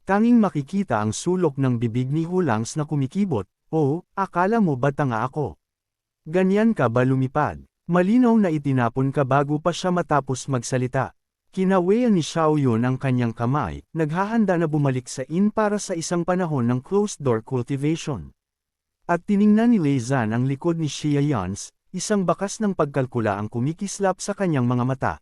Tanging makikita ang sulok ng bibig ni Hulangs na kumikibot. Oh, akala mo ba tanga ako? Ganyan ka ba lumipad? Malinaw na itinapon ka bago pa siya matapos magsalita. Kinawayan ni Xiao Yun ang kanyang kamay, naghahanda na bumalik sa inn para sa isang panahon ng closed-door cultivation. At tiningnan ni Lei Zan ang likod ni Xia Yans, isang bakas ng pagkalkula ang kumikislap sa kanyang mga mata.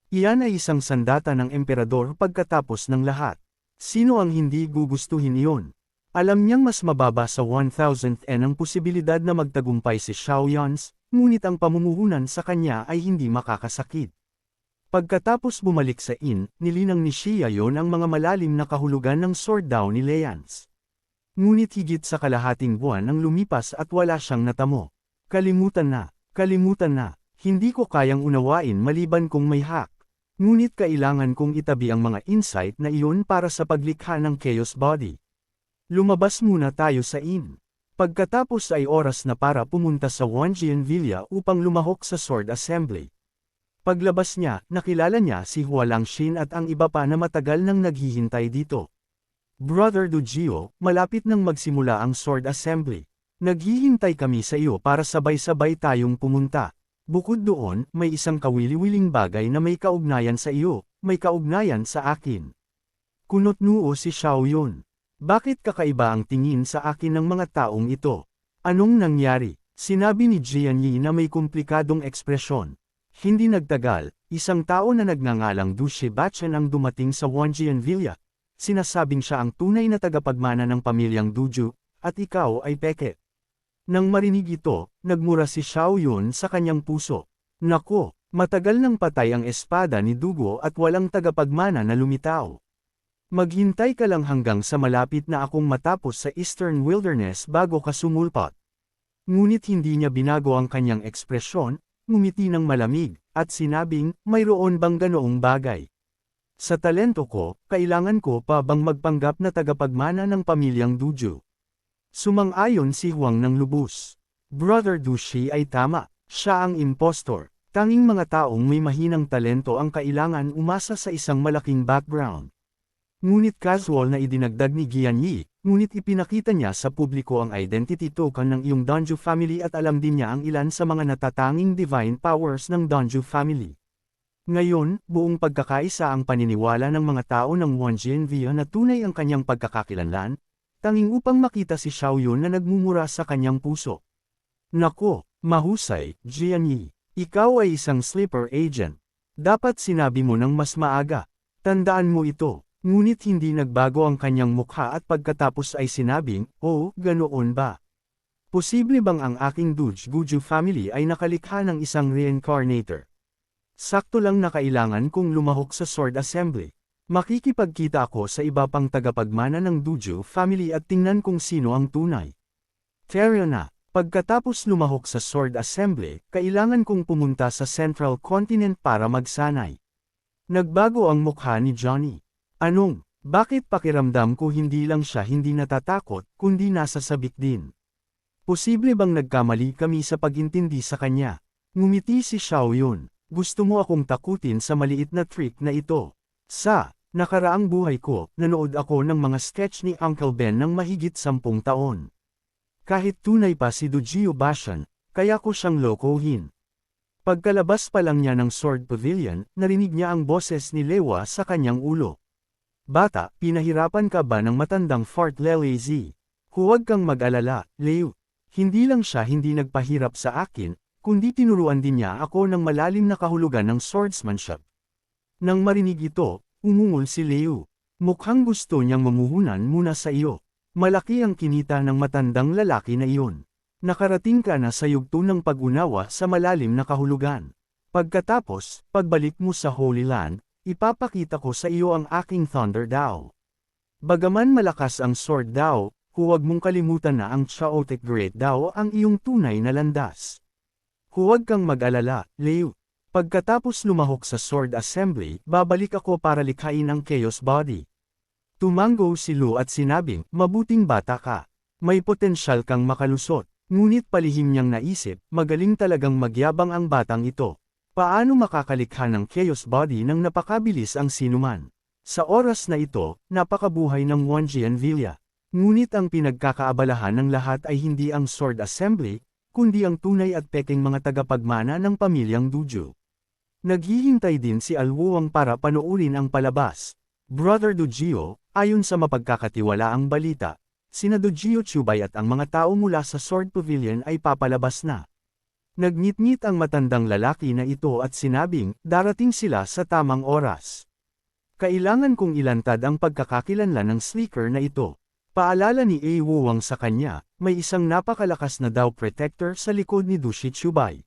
Iyan ay isang sandata ng emperador pagkatapos ng lahat. Sino ang hindi gugustuhin iyon? Alam niyang mas mababa sa 1,000th ang posibilidad na magtagumpay si Xiao Yans, ngunit ang pamumuhunan sa kanya ay hindi makakasakit. Pagkatapos bumalik sa inn, nilinang ni Xia Yun ang mga malalim na kahulugan ng sword daw ni Leans. Ngunit higit sa kalahating buwan ang lumipas at wala siyang natamo. Kalimutan na, hindi ko kayang unawain maliban kung may hack. Ngunit kailangan kong itabi ang mga insight na iyon para sa paglikha ng Chaos Body. Lumabas muna tayo sa inn. Pagkatapos ay oras na para pumunta sa Wanjian Villa upang lumahok sa Sword Assembly. Paglabas niya, nakilala niya si Hualang Xin at ang iba pa na matagal nang naghihintay dito. Brother Dujio, malapit nang magsimula ang Sword Assembly. Naghihintay kami sa iyo para sabay-sabay tayong pumunta. Bukod doon, may isang kawili-wiling bagay na may kaugnayan sa iyo, may kaugnayan sa akin. Kunot-noo si Xiao Yun. Bakit kakaiba ang tingin sa akin ng mga taong ito? Anong nangyari? Sinabi ni Jian Yi na may komplikadong ekspresyon. Hindi nagtagal, isang tao na nagngangalang Du Shibachen ang dumating sa Wanjian Villa. Sinasabing siya ang tunay na tagapagmana ng pamilyang Duju, at ikaw ay peke. Nang marinig ito, nagmura si Xiao Yun sa kanyang puso. Nako, matagal nang patay ang espada ni Dugo at walang tagapagmana na lumitaw. Maghintay ka lang hanggang sa malapit na akong matapos sa Eastern Wilderness bago ka sumulpot. Ngunit hindi niya binago ang kanyang ekspresyon, ngumiti ng malamig, at sinabing, mayroon bang ganoong bagay? Sa talento ko, kailangan ko pa bang magpanggap na tagapagmana ng pamilyang Duju? Sumang-ayon si Huang ng lubos. Brother Dushi ay tama, siya ang impostor. Tanging mga taong may mahinang talento ang kailangan umasa sa isang malaking background. Ngunit casual na idinagdag ni Gian Yi, ngunit ipinakita niya sa publiko ang identity token ng iyong Donju family at alam din niya ang ilan sa mga natatanging divine powers ng Donju family. Ngayon, buong pagkakaisa ang paniniwala ng mga tao ng Wanjian Villa na tunay ang kanyang pagkakakilanlan, tanging upang makita si Xiao Yun na nagmumura sa kanyang puso. Nako, mahusay, Jian Yi. Ikaw ay isang sleeper agent. Dapat sinabi mo ng mas maaga. Tandaan mo ito. Ngunit hindi nagbago ang kanyang mukha at pagkatapos ay sinabing, oh, ganoon ba? Posible bang ang aking Guju family ay nakalikha ng isang reincarnator? Sakto lang na kailangan kong lumahok sa Sword Assembly. Makikipagkita ako sa iba pang tagapagmana ng Duju family at tingnan kung sino ang tunay. Teryo na, pagkatapos lumahok sa Sword Assembly, kailangan kong pumunta sa Central Continent para magsanay. Nagbago ang mukha ni Johnny. Anong, bakit pakiramdam ko hindi lang siya hindi natatakot, kundi nasasabik din? Posible bang nagkamali kami sa pagintindi sa kanya? Ngumiti si Xiao Yun. Gusto mo akong takutin sa maliit na trick na ito? Sa nakaraang buhay ko, nanood ako ng mga sketch ni Uncle Ben ng mahigit 10 taon. Kahit tunay pa si Dujio Bashan, kaya ko siyang lokohin. Pagkalabas pa lang niya ng Sword Pavilion, narinig niya ang boses ni Lewa sa kanyang ulo. Bata, pinahirapan ka ba ng matandang Fort Lelazy? Huwag kang mag-alala, Leo. Hindi lang siya hindi nagpahirap sa akin, kundi tinuruan din niya ako ng malalim na kahulugan ng swordsmanship. Nang marinig ito, umungol si Leo. Mukhang gusto niyang mamuhunan muna sa iyo. Malaki ang kinita ng matandang lalaki na iyon. Nakarating ka na sa yugto ng pag-unawa sa malalim na kahulugan. Pagkatapos, pagbalik mo sa Holy Land, ipapakita ko sa iyo ang aking Thunder Dao. Bagaman malakas ang Sword Dao, huwag mong kalimutan na ang Chaotic Great Dao ang iyong tunay na landas. Huwag kang mag-alala, Leo. Pagkatapos lumahok sa Sword Assembly, babalik ako para likhain ang Chaos Body. Tumango si Lu at sinabing, mabuting bata ka. May potensyal kang makalusot. Ngunit palihim niyang naisip, magaling talagang magyabang ang batang ito. Paano makakalikha ng Chaos Body nang napakabilis ang sinuman? Sa oras na ito, napakabuhay ng Wanjian Villa. Ngunit ang pinagkakaabalahan ng lahat ay hindi ang sword assembly, kundi ang tunay at pekeng mga tagapagmana ng pamilyang Duju. Naghihintay din si Alwuang para panoorin ang palabas. Brother Dujio, ayon sa mapagkakatiwalaang balita, sina Dujio Chubay at ang mga tao mula sa Sword Pavilion ay papalabas na. Nagngit-ngit ang matandang lalaki na ito at sinabing, darating sila sa tamang oras. Kailangan kong ilantad ang pagkakakilanlan ng sleeker na ito. Paalala ni A. Wuwang sa kanya, may isang napakalakas na Dao Protector sa likod ni Dushi Chubay.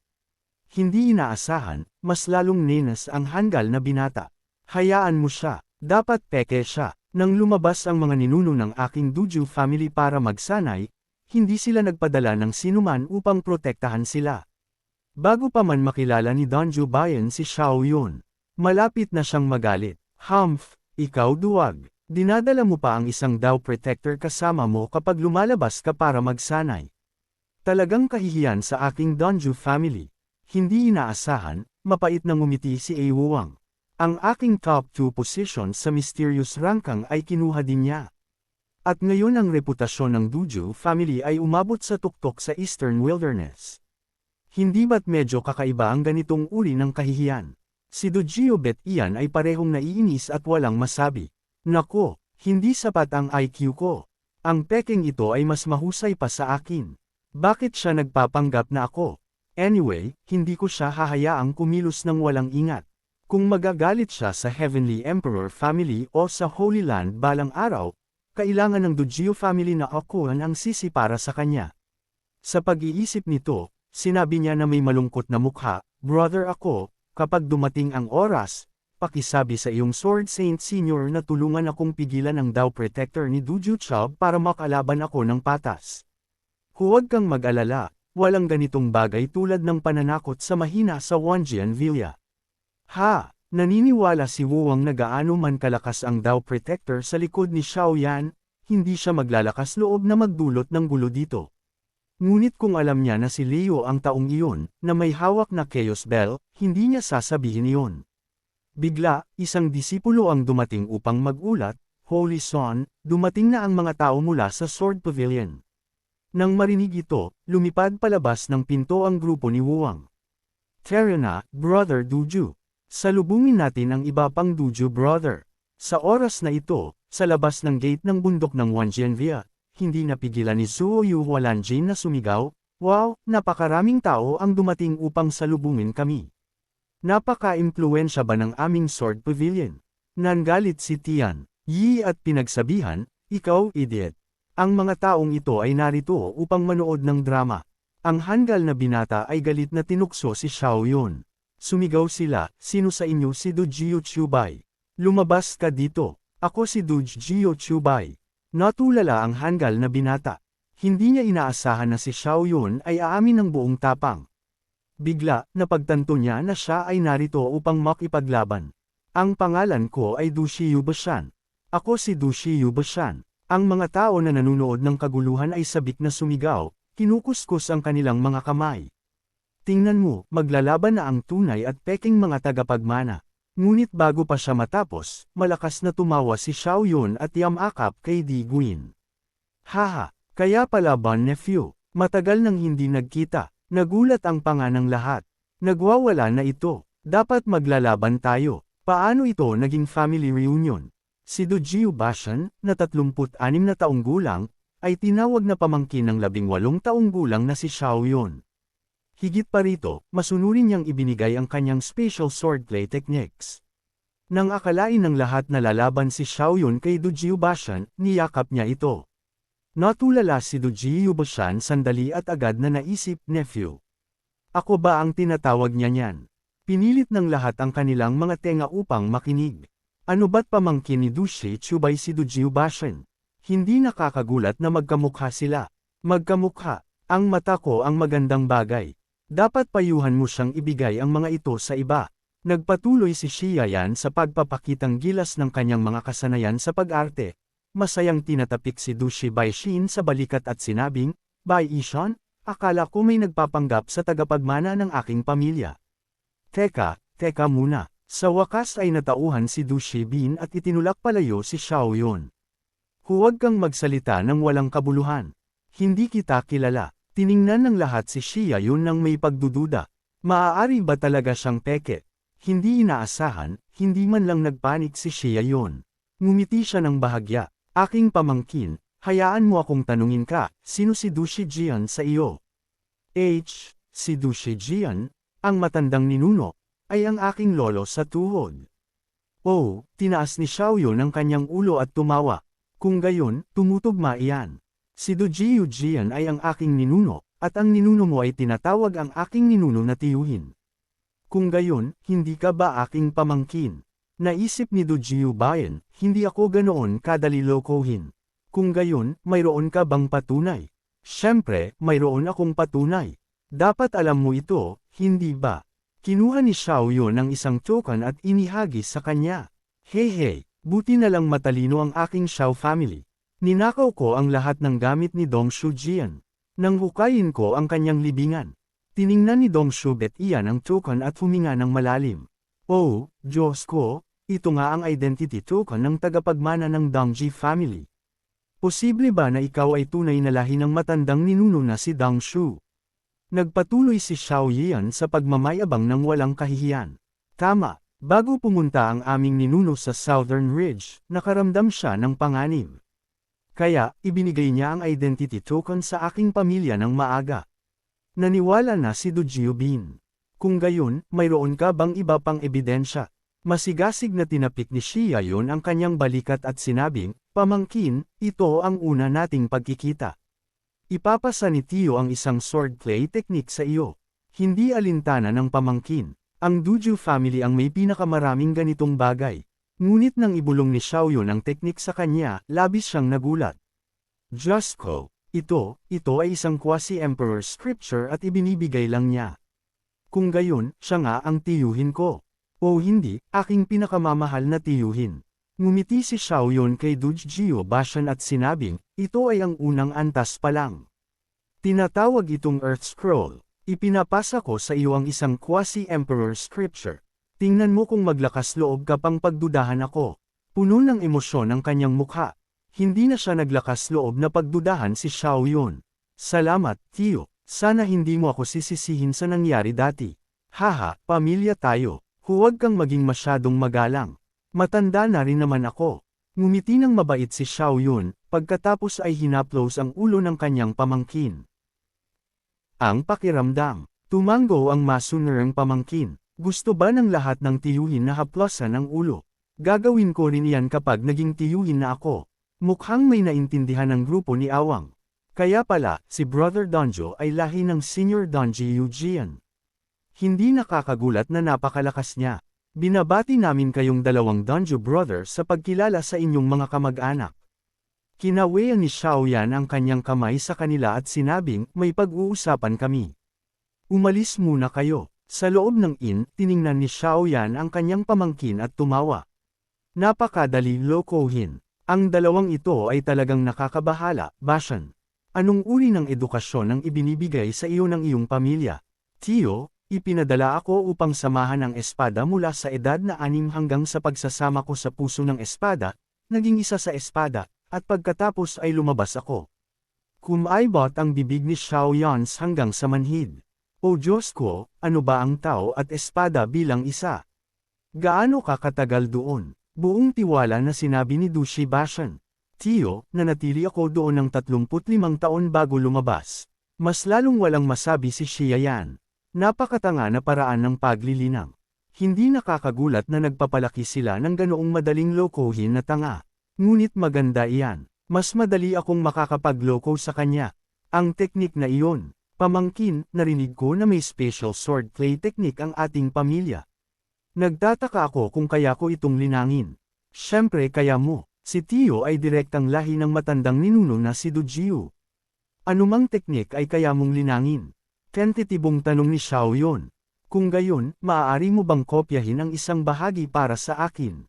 Hindi inaasahan, mas lalong nenas ang hanggal na binata. Hayaan mo siya, dapat peke siya. Nang lumabas ang mga ninuno ng aking Duju family para magsanay, hindi sila nagpadala ng sinuman upang protektahan sila. Bago pa man makilala ni Donju Bayan si Xiao Yun, malapit na siyang magalit. Humph, ikaw duwag. Dinadala mo pa ang isang Dao Protector kasama mo kapag lumalabas ka para magsanay. Talagang kahihiyan sa aking Donju family. Hindi inaasahan, mapait na ngumiti si A. Wuwang. Ang aking top 2 position sa Mysterious Rankang ay kinuha din niya. At ngayon ang reputasyon ng Duju family ay umabot sa tuktok sa Eastern Wilderness. Hindi ba't medyo kakaiba ang ganitong uri ng kahihiyan? Si Dujio Bet iyan ay parehong naiinis at walang masabi. Nako, hindi sapat ang IQ ko. Ang pekeng ito ay mas mahusay pa sa akin. Bakit siya nagpapanggap na ako? Anyway, hindi ko siya hahayaang kumilos ng walang ingat. Kung magagalit siya sa Heavenly Emperor family o sa Holy Land balang araw, kailangan ng Dujio family na akuhan ang sisi para sa kanya. Sa pag-iisip nito, sinabi niya na may malungkot na mukha, brother ako, kapag dumating ang oras, pakisabi sa iyong Sword Saint Senior na tulungan akong pigilan ang Dao Protector ni Duju Chub para makalaban ako ng patas. Huwag kang mag-alala, walang ganitong bagay tulad ng pananakot sa mahina sa Wanjian Villa. Ha, naniniwala si Wuwang na gaano man kalakas ang Dao Protector sa likod ni Xiao Yan, hindi siya maglalakas loob na magdulot ng gulo dito. Ngunit kung alam niya na si Leo ang taong iyon, na may hawak na Chaos Bell, hindi niya sasabihin iyon. Bigla, isang disipulo ang dumating upang magulat, Holy Son, dumating na ang mga tao mula sa Sword Pavilion. Nang marinig ito, lumipad palabas ng pinto ang grupo ni Wuwang. Tara na, Brother Duju. Salubungin natin ang iba pang Duju brother. Sa oras na ito, sa labas ng gate ng bundok ng Wanjianvia, hindi napigilan ni Zuo Yu Hualanjin na sumigaw, wow, napakaraming tao ang dumating upang salubungin kami. Napaka-impluensya ba ng aming Sword Pavilion? Nangalit si Tian Yi at pinagsabihan, ikaw idiot. Ang mga taong ito ay narito upang manood ng drama. Ang hanggal na binata ay galit na tinukso si Xiao Yun. Sumigaw sila, sino sa inyo si Dujio Chubay? Lumabas ka dito, ako si Dujio Chubay. Natulala ang hanggal na binata. Hindi niya inaasahan na si Xiao Yun ay aamin ng buong tapang. Bigla, napagtanto niya na siya ay narito upang makipaglaban. Ang pangalan ko ay Dushi Yubashan. Ako si Dushi Yubashan. Ang mga tao na nanunood ng kaguluhan ay sabik na sumigaw, kinukuskus ang kanilang mga kamay. Tingnan mo, maglalaban na ang tunay at peking mga tagapagmana. Ngunit bago pa siya matapos, malakas na tumawa si Xiao Yun at yamakap kay Di Guin. Haha, kaya pala ba nephew, matagal nang hindi nagkita, nagulat ang panga ng lahat. Nagwawala na ito, dapat maglalaban tayo. Paano ito naging family reunion? Si Dujio Bashan, na 36 na taong gulang, ay tinawag na pamangkin ng 18 taong gulang na si Xiao Yun. Higit pa rito, masunurin niyang ibinigay ang kanyang special swordplay techniques. Nang akalain ng lahat na lalaban si Xiao Yun kay Dujio Bashan, niyakap niya ito. Natulala si Dujio Bashan sandali at agad na naisip, nephew. Ako ba ang tinatawag niya niyan? Pinilit ng lahat ang kanilang mga tenga upang makinig. Ano ba't pamangkin ni Dushi Chubay si Dujio Bashan? Hindi nakakagulat na magkamukha sila. Magkamukha, ang mata ko ang magandang bagay. Dapat payuhan mo siyang ibigay ang mga ito sa iba. Nagpatuloy si Xiayan sa pagpapakitang gilas ng kanyang mga kasanayan sa pag-arte. Masayang tinatapik si Dushi Baishin sa balikat at sinabing, Bai Ishan, akala ko may nagpapanggap sa tagapagmana ng aking pamilya. Teka muna, Sa wakas ay natauhan si Du Shibin at itinulak palayo si Xiaoyun. Huwag kang magsalita ng walang kabuluhan. Hindi kita kilala. Tiningnan ng lahat si Xiaoyun nang may pagdududa. Maaari ba talaga siyang peke? Hindi inaasahan, hindi man lang nagpanik si Xiaoyun. Ngumiti siya ng bahagya. Aking pamangkin, hayaan mo akong tanungin ka, sino si Du Shijian sa iyo? Si Du Shijian, ang matandang ninuno, ay ang aking lolo sa tuhod. Oh, tinaas ni Xiaoyun ang kanyang ulo at tumawa. Kung gayon, tumutugma iyan. Si Du Jian ay ang aking ninuno, at ang ninuno mo ay tinatawag ang aking ninuno na tiyuhin. Kung gayon, hindi ka ba aking pamangkin? Naisip ni Du Jian, hindi ako ganoon kadali lokohin. Kung gayon, mayroon ka bang patunay? Siyempre, mayroon akong patunay. Dapat alam mo ito, hindi ba? Kinuha ni Xiaoyun ang isang token at inihagis sa kanya. Hey, buti na lang matalino ang aking Xiao family. Ninakaw ko ang lahat ng gamit ni Dong Shujian. Nang hukayin ko ang kanyang libingan. Tiningnan ni Dong Shubet iyan ang token at huminga ng malalim. Oh, Diyos ko, ito nga ang identity token ng tagapagmana ng Dongji family. Posible ba na ikaw ay tunay na lahi ng matandang ninuno na si Dong Shu? Nagpatuloy si Xiaoyan sa pagmamayabang ng walang kahihiyan. Tama. Bago pumunta ang aming ninuno sa Southern Ridge, nakaramdam siya ng panganib. Kaya, ibinigay niya ang identity token sa aking pamilya ng maaga. Naniwala na si Du Jiobin. Kung gayon, mayroon ka bang iba pang ebidensya? Masigasig na tinapik ni Xiaoyun ang kanyang balikat at sinabing, pamangkin, ito ang una nating pagkikita. Ipapasa ni Tio ang isang swordplay technique sa iyo. Hindi alintana ng pamangkin. Ang Duju family ang may pinakamaraming ganitong bagay. Ngunit nang ibulong ni Xiaoyun ang teknik sa kanya, labis siyang nagulat. Diyos ko, ito ay isang quasi-emperor scripture at ibinibigay lang niya. Kung gayon, siya nga ang tiyuhin ko. O hindi, aking pinakamamahal na tiyuhin. Ngumiti si Xiaoyun kay Du Jiobashan at sinabing, ito ay ang unang antas pa lang. Tinatawag itong Earth Scroll. Ipinapasa ko sa iyo ang isang quasi-emperor scripture. Tingnan mo kung maglakas loob ka pang pagdudahan ako. Puno ng emosyon ang kanyang mukha. Hindi na siya naglakas loob na pagdudahan si Xiaoyun. Salamat, Tio. Sana hindi mo ako sisisihin sa nangyari dati. Haha, pamilya tayo. Huwag kang maging masyadong magalang. Matanda na rin naman ako. Ngumiti ng mabait si Xiaoyun, pagkatapos ay hinaplos ang ulo ng kanyang pamangkin. Ang pakiramdam. Tumanggo ang masunerang pamangkin. Gusto ba ng lahat ng tiyuhin na haplosan ang ulo? Gagawin ko rin iyan kapag naging tiyuhin na ako. Mukhang may naintindihan ng grupo ni Awang. Kaya pala, si Brother Donjo ay lahi ng Senior Donji Yujian. Hindi nakakagulat na napakalakas niya. Binabati namin kayong dalawang Donjo brother sa pagkilala sa inyong mga kamag-anak. Kinawayan ni Xiaoyan ang kanyang kamay sa kanila at sinabing, may pag-uusapan kami. Umalis muna kayo. Sa loob ng inn, tiningnan ni Xiaoyan ang kanyang pamangkin at tumawa. Napakadali lokohin. Ang dalawang ito ay talagang nakakabahala, Bashan. Anong uri ng edukasyon ang ibinibigay sa iyo ng iyong pamilya? Tio, ipinadala ako upang samahan ang espada mula sa edad na 6 hanggang sa pagsasama ko sa puso ng espada, naging isa sa espada. At pagkatapos ay lumabas ako. Kumaibot ang bibig ni Xiaoyan hanggang sa manhid. O Diyos ko, ano ba ang tao at espada bilang isa? Gaano ka katagal doon? Buong tiwala na sinabi ni Du Shibashan. Tio, nanatili ako doon ng 35 taon bago lumabas. Mas lalong walang masabi si Xiaoyan. Napakatanga na paraan ng paglilinang. Hindi nakakagulat na nagpapalaki sila ng ganoong madaling lokohin na tanga. Ngunit maganda iyan. Mas madali akong makakapagloko sa kanya. Ang teknik na iyon. Pamangkin, narinig ko na may special swordplay technique ang ating pamilya. Nagtataka ako kung kaya ko itong linangin. Siyempre kaya mo. Si Tio ay direktang lahi ng matandang ninuno na si Du Jiu. Anumang teknik ay kaya mong linangin? Tentitibong tanong ni Xiaoyun. Kung gayon, maaari mo bang kopyahin ang isang bahagi para sa akin?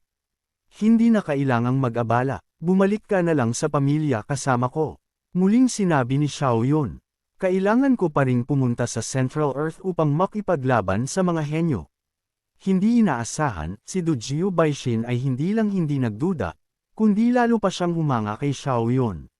Hindi na kailangang mag-abala, bumalik ka na lang sa pamilya kasama ko. Muling sinabi ni Xiaoyun. Kailangan ko pa ring pumunta sa Central Earth upang makipaglaban sa mga henyo. Hindi inaasahan, si Dujio Baishin ay hindi lang hindi nagduda, kundi lalo pa siyang humanga kay Xiao Yun.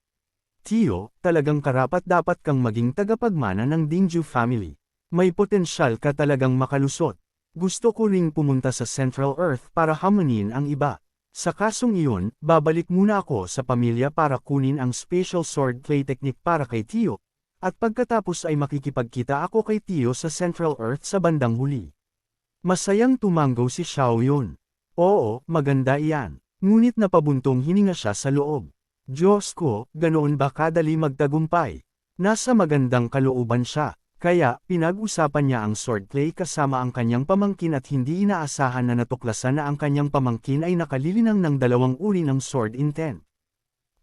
Tio, talagang karapat-dapat kang maging tagapagmana ng Dingju family. May potensyal ka talagang makalusot. Gusto ko ring pumunta sa Central Earth para hamunin ang iba. Sa kasong iyon, babalik muna ako sa pamilya para kunin ang special sword play technique para kay Tio. At pagkatapos ay makikipagkita ako kay Tio sa Central Earth sa bandang huli. Masayang tumango si Xiao Yun. Oo, maganda iyan. Ngunit napabuntong hininga siya sa loob. Diyos ko, ganoon ba kadali magtagumpay? Nasa magandang kalooban siya, kaya pinag-usapan niya ang swordplay kasama ang kanyang pamangkin at hindi inaasahan na natuklasan na ang kanyang pamangkin ay nakalilinang ng dalawang uri ng sword intent.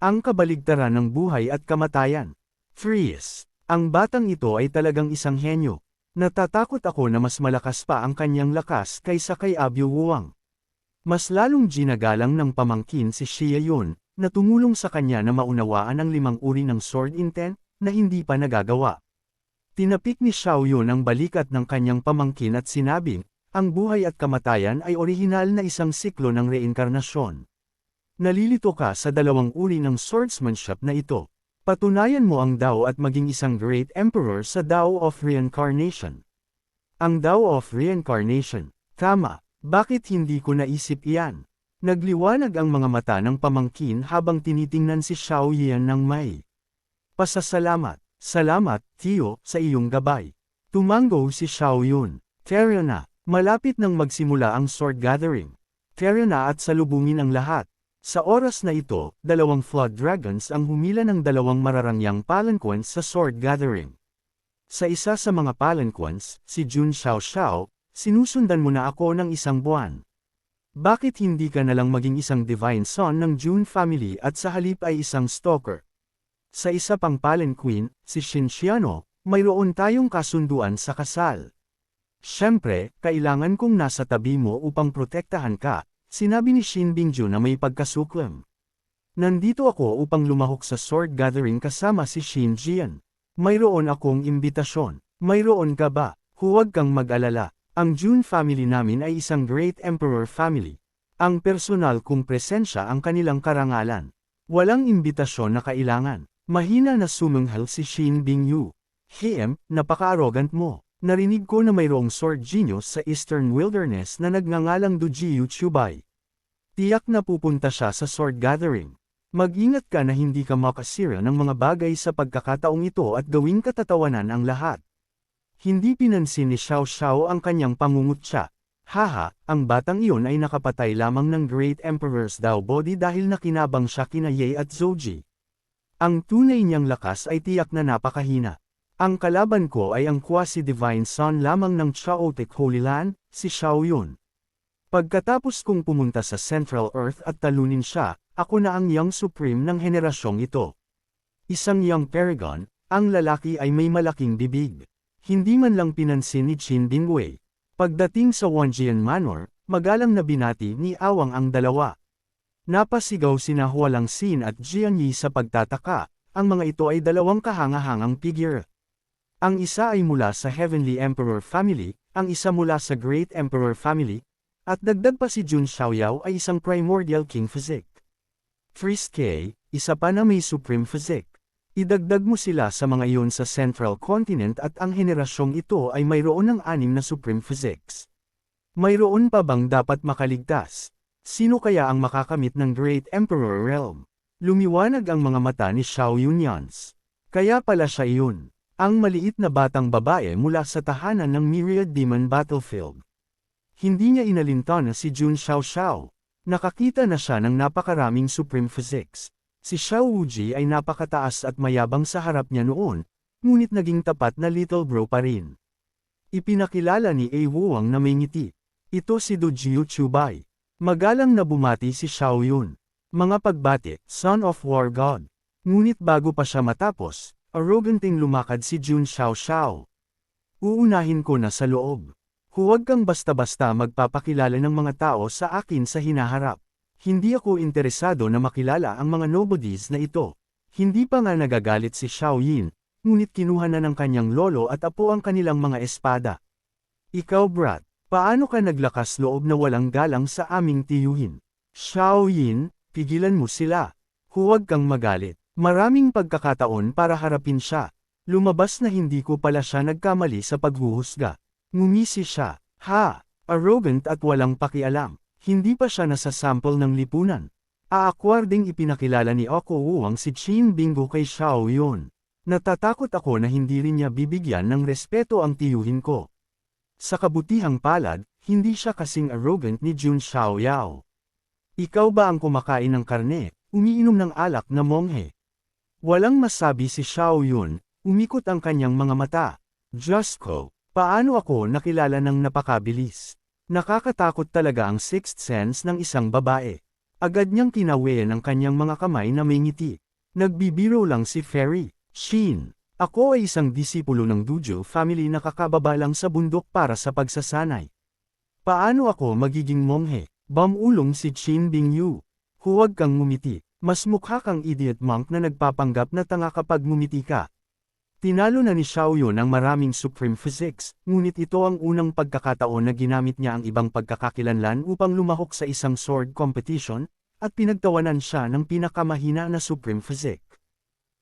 Ang kabaligtaran ng buhay at kamatayan. Freeze! Ang batang ito ay talagang isang henyo. Natatakot ako na mas malakas pa ang kanyang lakas kaysa kay Abyo Wuang. Mas lalong ginagalang ng pamangkin si Xia Yun, na tumulong sa kanya na maunawaan ang 5 uri ng sword intent, na hindi pa nagagawa. Tinapik ni Xiao Yun ang balikat ng kanyang pamangkin at sinabing, ang buhay at kamatayan ay orihinal na isang siklo ng reinkarnasyon. Nalilito ka sa 2 uri ng swordsmanship na ito. Patunayan mo ang Dao at maging isang Great Emperor sa Dao of Reincarnation. Ang Dao of Reincarnation, tama, bakit hindi ko naisip iyan? Nagliwanag ang mga mata ng pamangkin habang tinitingnan si Xiao Yan ng may pasasalamat. Salamat, Tio, sa iyong gabay. Tumango si Xiao Yun. Tara na, malapit nang magsimula ang sword gathering. Tara na at salubungin ang lahat. Sa oras na ito, 2 flood dragons ang humila ng 2 mararangyang palanquins sa sword gathering. Sa isa sa mga palanquins, si Jun Xiao, sinusundan mo na ako ng 1 buwan. Bakit hindi ka nalang maging isang divine son ng Jun family at sa halip ay isang stalker? Sa isa pang palanquin, si Shin Xiano, mayroon tayong kasunduan sa kasal. Siyempre, kailangan kong nasa tabi mo upang protektahan ka. Sinabi ni Shin Bingju na may pagkasuklam. Nandito ako upang lumahok sa sword gathering kasama si Shin Jian. Mayroon akong imbitasyon. Mayroon ka ba? Huwag kang mag-alala. Ang Jun family namin ay isang Great Emperor family. Ang personal kong presensya ang kanilang karangalan. Walang imbitasyon na kailangan. Mahina na sumanghal si Shin Bingyu. Napaka-arrogant mo. Narinig ko na mayroong sword genius sa Eastern Wilderness na nagngangalang Dujiu Chubay. Tiyak na pupunta siya sa sword gathering. Mag-ingat ka na hindi ka makasira ng mga bagay sa pagkakataong ito at gawing katatawanan ang lahat. Hindi pinansin ni Xiao Xiao ang kanyang pangungutya. Haha, ang batang iyon ay nakapatay lamang ng Great Emperor's Dao body dahil nakinabang siya kina Ye at Zouji. Ang tunay niyang lakas ay tiyak na napakahina. Ang kalaban ko ay ang quasi-divine son lamang ng Chaotic Holy Land, si Xiao Yun. Pagkatapos kong pumunta sa Central Earth at talunin siya, ako na ang Young Supreme ng henerasyong ito. Isang Young Paragon, ang lalaki ay may malaking bibig. Hindi man lang pinansin ni Qin Dingwei. Pagdating sa Wanjian Manor, magalang na binati ni Awang ang dalawa. Napasigaw sina Hualang Xin at Jian Yi sa pagtataka, ang mga ito ay 2 kahanga-hangang figure. Ang isa ay mula sa Heavenly Emperor family, ang isa mula sa Great Emperor family, at dagdag pa si Jun Xiaoyao ay isang Primordial King Physique. Friske, isa pa na may Supreme Physique. Idagdag mo sila sa mga iyon sa Central Continent at ang henerasyong ito ay mayroon ng 6 na Supreme Physiques. Mayroon pa bang dapat makaligtas? Sino kaya ang makakamit ng Great Emperor Realm? Lumiwanag ang mga mata ni Xiao Yunyans. Kaya pala siya iyon. Ang maliit na batang babae mula sa tahanan ng Myriad Demon Battlefield. Hindi niya inalintan na si Jun Xiao. Nakakita na siya ng napakaraming Supreme Physiques. Si Xiao Wuji ay napakataas at mayabang sa harap niya noon, ngunit naging tapat na little bro pa rin. Ipinakilala ni A. Wuang na may ngiti. Ito si Dujiu Chubay. Magalang na bumati si Xiao Yun. Mga pagbati, Son of War God. Ngunit bago pa siya matapos, arroganting lumakad si Jun Xiao. Uunahin ko na sa loob. Huwag kang basta-basta magpapakilala ng mga tao sa akin sa hinaharap. Hindi ako interesado na makilala ang mga nobodies na ito. Hindi pa nga nagagalit si Xiao Yin, ngunit kinuha na ng kanyang lolo at apo ang kanilang mga espada. Ikaw brat, Paano ka naglakas loob na walang galang sa aming tiyuhin? Xiao Yin, pigilan mo sila. Huwag kang magalit. Maraming pagkakataon para harapin siya. Lumabas na hindi ko pala siya nagkamali sa paghuhusga. Ngumisi siya. Ha! Arrogant at walang pakialam. Hindi pa siya nasasample ng lipunan. Aakwarding ipinakilala ni Oko Wuang si Qin Bingo kay Xiao Yun. Natatakot ako na hindi rin niya bibigyan ng respeto ang tiyuhin ko. Sa kabutihang palad, hindi siya kasing arrogant ni Jun Xiaoyao. Ikaw ba ang kumakain ng karne, umiinom ng alak na monghe? Walang masabi si Xiao Yun, umikot ang kanyang mga mata. Diyos ko, paano ako nakilala ng napakabilis? Nakakatakot talaga ang sixth sense ng isang babae. Agad niyang kinawian ang kanyang mga kamay na may ngiti. Nagbibiro lang si Fairy. Shin. Ako ay isang disipulo ng Dujo family na kakababa lang sa bundok para sa pagsasanay. Paano ako magiging monghe? Bamulong si Qin Bingyu. Huwag kang ngumiti. Mas mukha kang idiot monk na nagpapanggap na tanga kapag ngumiti ka. Tinalo na ni Xiao Yun ang maraming supreme physics, ngunit ito ang unang pagkakataon na ginamit niya ang ibang pagkakakilanlan upang lumahok sa isang sword competition, at pinagtawanan siya ng pinakamahina na supreme physics.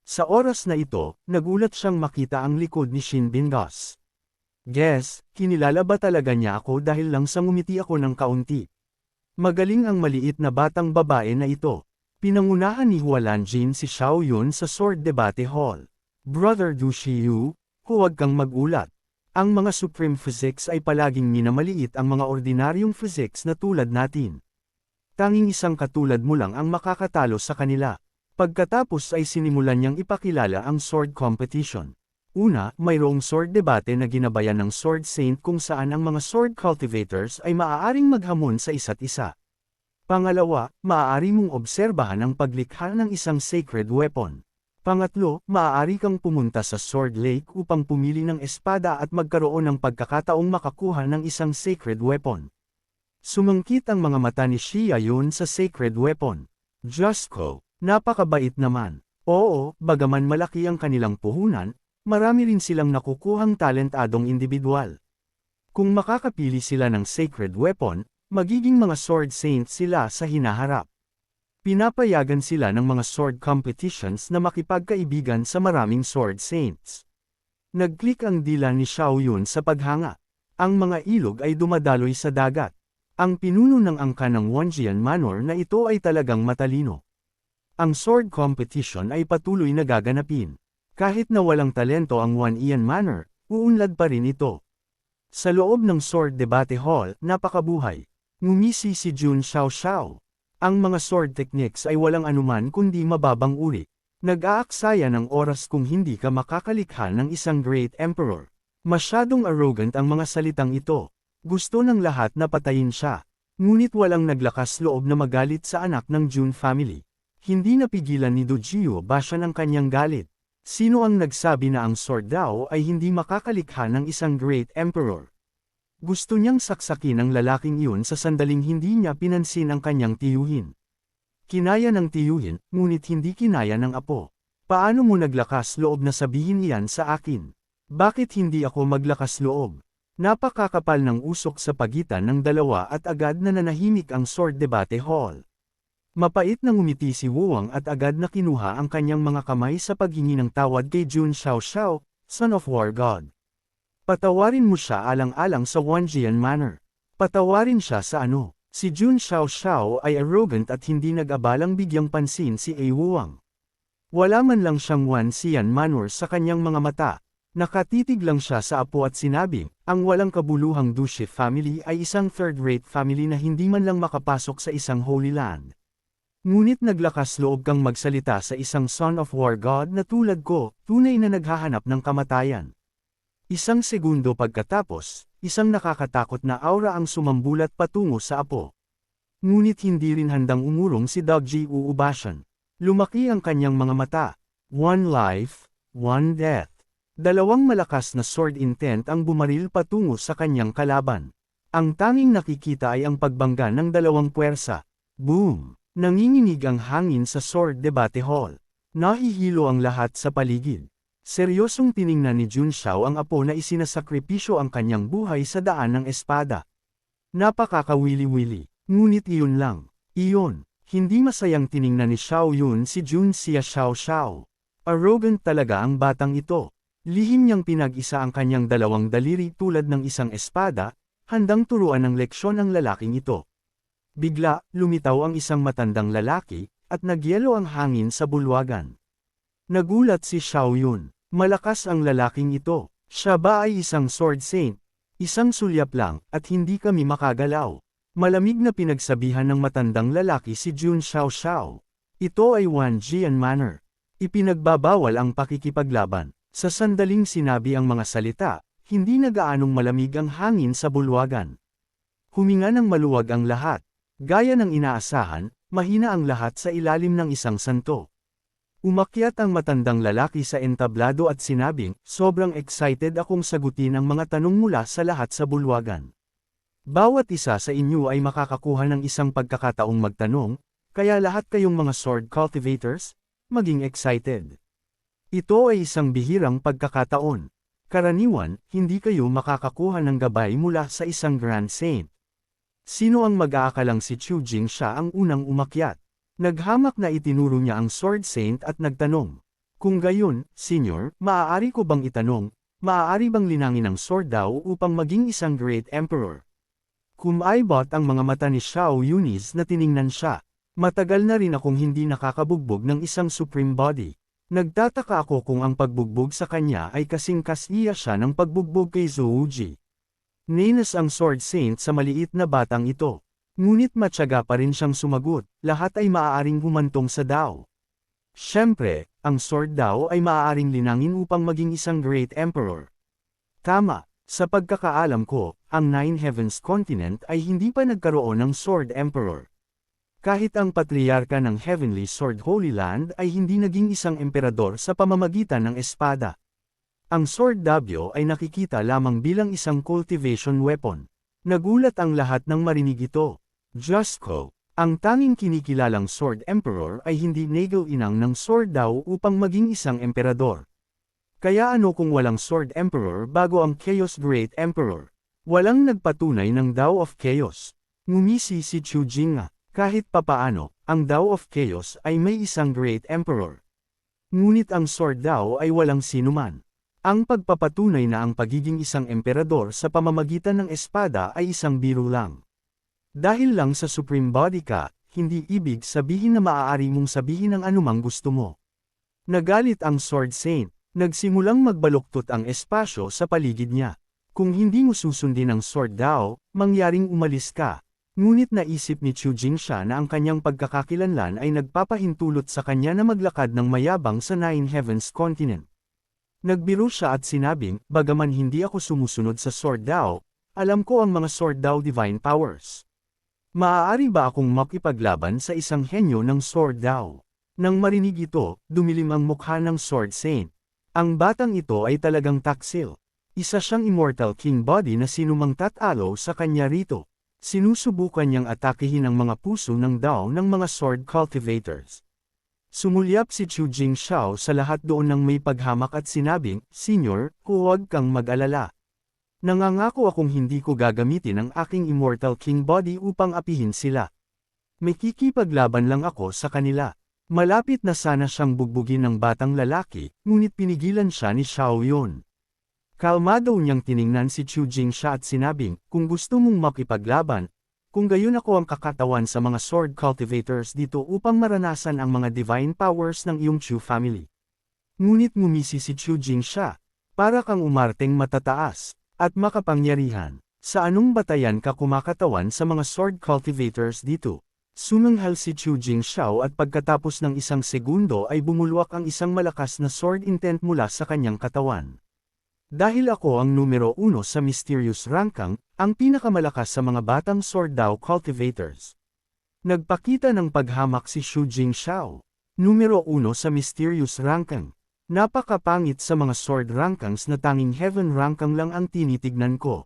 Sa oras na ito, nagulat siyang makita ang likod ni Shin Bingos. Guess, kinilala ba talaga niya ako dahil lang sa ngumiti ako ng kaunti? Magaling ang maliit na batang babae na ito. Pinangunahan ni Hualan Jin si Xiao Yun sa Sword Debate Hall. Brother Du Shiyu, huwag kang magulat. Ang mga Supreme Physics ay palaging minamaliit ang mga ordinaryong physics na tulad natin. Tanging isang katulad mo lang ang makakatalo sa kanila. Pagkatapos ay sinimulan niyang ipakilala ang sword competition. Una, mayroong sword debate na ginabayan ng Sword Saint kung saan ang mga sword cultivators ay maaaring maghamon sa isa't isa. Pangalawa, maaari mong obserbahan ang paglikha ng isang sacred weapon. Pangatlo, maaari kang pumunta sa Sword Lake upang pumili ng espada at magkaroon ng pagkakataong makakuha ng isang sacred weapon. Sumangkit ang mga mata ni Xia Yun sa sacred weapon. Diyos ko! Napakabait naman. Oo, bagaman malaki ang kanilang puhunan, marami rin silang nakukuhang talentadong individual. Kung makakapili sila ng sacred weapon, magiging mga sword saints sila sa hinaharap. Pinapayagan sila ng mga sword competitions na makipagkaibigan sa maraming sword saints. Nag-click ang dila ni Xiao Yun sa paghanga. Ang mga ilog ay dumadaloy sa dagat. Ang pinuno ng angka ng Wanjian Manor na ito ay talagang matalino. Ang sword competition ay patuloy na gaganapin. Kahit na walang talento ang Wanjian Manor, uunlad pa rin ito. Sa loob ng Sword Debate Hall, napakabuhay. Ngumisi si Jun Xiaoxiao. Ang mga sword techniques ay walang anuman kundi mababang uri. Nag-aaksaya ng oras kung hindi ka makakalikha ng isang great emperor. Masyadong arrogant ang mga salitang ito. Gusto ng lahat na patayin siya. Ngunit walang naglakas loob na magalit sa anak ng Jun family. Hindi napigilan ni Dojio Basha ng kanyang galit. Sino ang nagsabi na ang sword daw ay hindi makakalikha ng isang great emperor? Gusto niyang saksakin ang lalaking iyon sa sandaling hindi niya pinansin ang kanyang tiyuhin. Kinaya ng tiyuhin, ngunit hindi kinaya ng apo. Paano mo naglakas loob na sabihin iyan sa akin? Bakit hindi ako maglakas loob? Napakakapal ng usok sa pagitan ng dalawa at agad na nanahimik ang Sword Debate Hall. Mapait na ngumiti si Wuang at agad na kinuha ang kanyang mga kamay sa paghingi ng tawad kay Jun Xiaoxiao, son of War God. Patawarin mo siya alang-alang sa Wanjian Manor. Patawarin siya sa ano? Si Jun Xiaoxiao ay arrogant at hindi nag-abalang bigyang pansin si A. Wuang. Wala man lang siyang Wanjian Manor sa kanyang mga mata. Nakatitig lang siya sa apo at sinabi, ang walang kabuluhang Dushi family ay isang third-rate family na hindi man lang makapasok sa isang Holy Land. Ngunit naglakas loob kang magsalita sa isang son of war god na tulad ko, tunay na naghahanap ng kamatayan. Isang segundo pagkatapos, isang nakakatakot na aura ang sumambulat patungo sa apo. Ngunit hindi rin handang umurong si Dogji Uubashan. Lumaki ang kanyang mga mata. One life, one death. Dalawang malakas na sword intent ang bumaril patungo sa kanyang kalaban. Ang tanging nakikita ay ang pagbangga ng dalawang puwersa. Boom! Nanginginig ang hangin sa Sword Debate Hall. Nahihilo ang lahat sa paligid. Seryosong tiningnan ni Jun Xiao ang apo na isinasakripisyo ang kanyang buhay sa daan ng espada. Napakakawili-wili. Ngunit iyon lang. Iyon. Hindi masayang tiningnan ni Xiao Yun si Jun Xia Xiao Xiao. Arrogant talaga ang batang ito. Lihim niyang pinag-isa ang kanyang dalawang daliri tulad ng isang espada, handang turuan ng leksyon ang lalaking ito. Bigla, lumitaw ang isang matandang lalaki, at nagyelo ang hangin sa bulwagan. Nagulat si Xiao Yun. Malakas ang lalaking ito. Siya ba ay isang sword saint? Isang sulyap lang, at hindi kami makagalaw. Malamig na pinagsabihan ng matandang lalaki si Jun Xiao Xiao. Ito ay Wanjian Manor. Ipinagbabawal ang pakikipaglaban. Sa sandaling sinabi ang mga salita, hindi na gaanong malamig ang hangin sa bulwagan. Huminga ng maluwag ang lahat. Gaya ng inaasahan, mahina ang lahat sa ilalim ng isang santo. Umakyat ang matandang lalaki sa entablado at sinabing, sobrang excited akong sagutin ang mga tanong mula sa lahat sa bulwagan. Bawat isa sa inyo ay makakakuha ng isang pagkakataong magtanong, kaya lahat kayong mga sword cultivators, maging excited. Ito ay isang bihirang pagkakataon. Karaniwan, hindi kayo makakakuha ng gabay mula sa isang Grand Saint. Sino ang mag-aakalang si Chu Jing siya ang unang umakyat? Naghamak na itinuro niya ang Sword Saint at nagtanong. Kung gayon, Senyor, maaari ko bang itanong, maaari bang linangin ang sword daw upang maging isang Great Emperor? Kumaibot ang mga mata ni Xiao Yunis na tiningnan siya. Matagal na rin akong hindi nakakabugbog ng isang Supreme Body. Nagtataka ako kung ang pagbugbog sa kanya ay kasing-kasiya siya ng pagbugbog kay Zhouji. Ninas ang Sword Saint sa maliit na batang ito. Ngunit matyaga pa rin siyang sumagot, lahat ay maaaring humantong sa Dao. Siyempre, ang sword Dao ay maaaring linangin upang maging isang Great Emperor. Tama, sa pagkakaalam ko, ang Nine Heavens Continent ay hindi pa nagkaroon ng Sword Emperor. Kahit ang patriarka ng Heavenly Sword Holy Land ay hindi naging isang emperador sa pamamagitan ng espada. Ang Sword Dabyo ay nakikita lamang bilang isang cultivation weapon. Nagulat ang lahat nang marinig ito. Diyos ko, ang tanging kinikilalang Sword Emperor ay hindi naging-inang ng Sword Dao upang maging isang emperador. Kaya ano kung walang Sword Emperor bago ang Chaos Great Emperor? Walang nagpatunay ng Dao of Chaos. Ngumisi si Chu Jing nga, kahit papaano, ang Dao of Chaos ay may isang Great Emperor. Ngunit ang Sword Dao ay walang sinuman. Ang pagpapatunay na ang pagiging isang emperador sa pamamagitan ng espada ay isang biro lang. Dahil lang sa Supreme Body ka, hindi ibig sabihin na maaari mong sabihin ang anumang gusto mo. Nagalit ang Sword Saint, nagsimulang magbaluktot ang espasyo sa paligid niya. Kung hindi mo susundin ang Sword Dao, mangyaring umalis ka. Ngunit naisip ni Chu Jing siya na ang kanyang pagkakakilanlan ay nagpapahintulot sa kanya na maglakad ng mayabang sa Nine Heavens Continent. Nagbiro siya at sinabing, bagaman hindi ako sumusunod sa Sword Dao, alam ko ang mga Sword Dao Divine Powers. Maaari ba akong makipaglaban sa isang henyo ng Sword Dao? Nang marinig ito, dumilim ang mukha ng Sword Saint. Ang batang ito ay talagang taksil. Isa siyang Immortal King Body na sinumang tatalo sa kanya rito. Sinusubukan niyang atakihin ang mga puso ng Dao ng mga Sword Cultivators. Sumulyap si Chu Jing Xiao sa lahat doon ng may paghamak at sinabing, Senyor, huwag kang mag-alala. Nangangako akong hindi ko gagamitin ang aking Immortal King Body upang apihin sila. Makikipaglaban lang ako sa kanila. Malapit na sana siyang bugbugin ng batang lalaki, ngunit pinigilan siya ni Xiao Yun. Kalmado niyang tiningnan si Chu Jing siya at sinabing, kung gusto mong makipaglaban, kung gayon ako ang kakatawan sa mga sword cultivators dito upang maranasan ang mga divine powers ng iyong Chu family. Ngunit ngumisi si Chu Jing siya, para kang umarteng matataas at makapangyarihan. Sa anong batayan ka kumakatawan sa mga sword cultivators dito? Sumanghal si Chu Jing Xiao at pagkatapos ng isang segundo ay bumulwak ang isang malakas na sword intent mula sa kanyang katawan. Dahil ako ang numero 1 sa Mysterious Rankang, ang pinakamalakas sa mga batang Sword Dao Cultivators. Nagpakita ng paghamak si Chu Jing Xiao. Numero 1 sa Mysterious Rankang. Napakapangit sa mga Sword Rankangs na tanging Heaven Rankang lang ang tinitignan ko.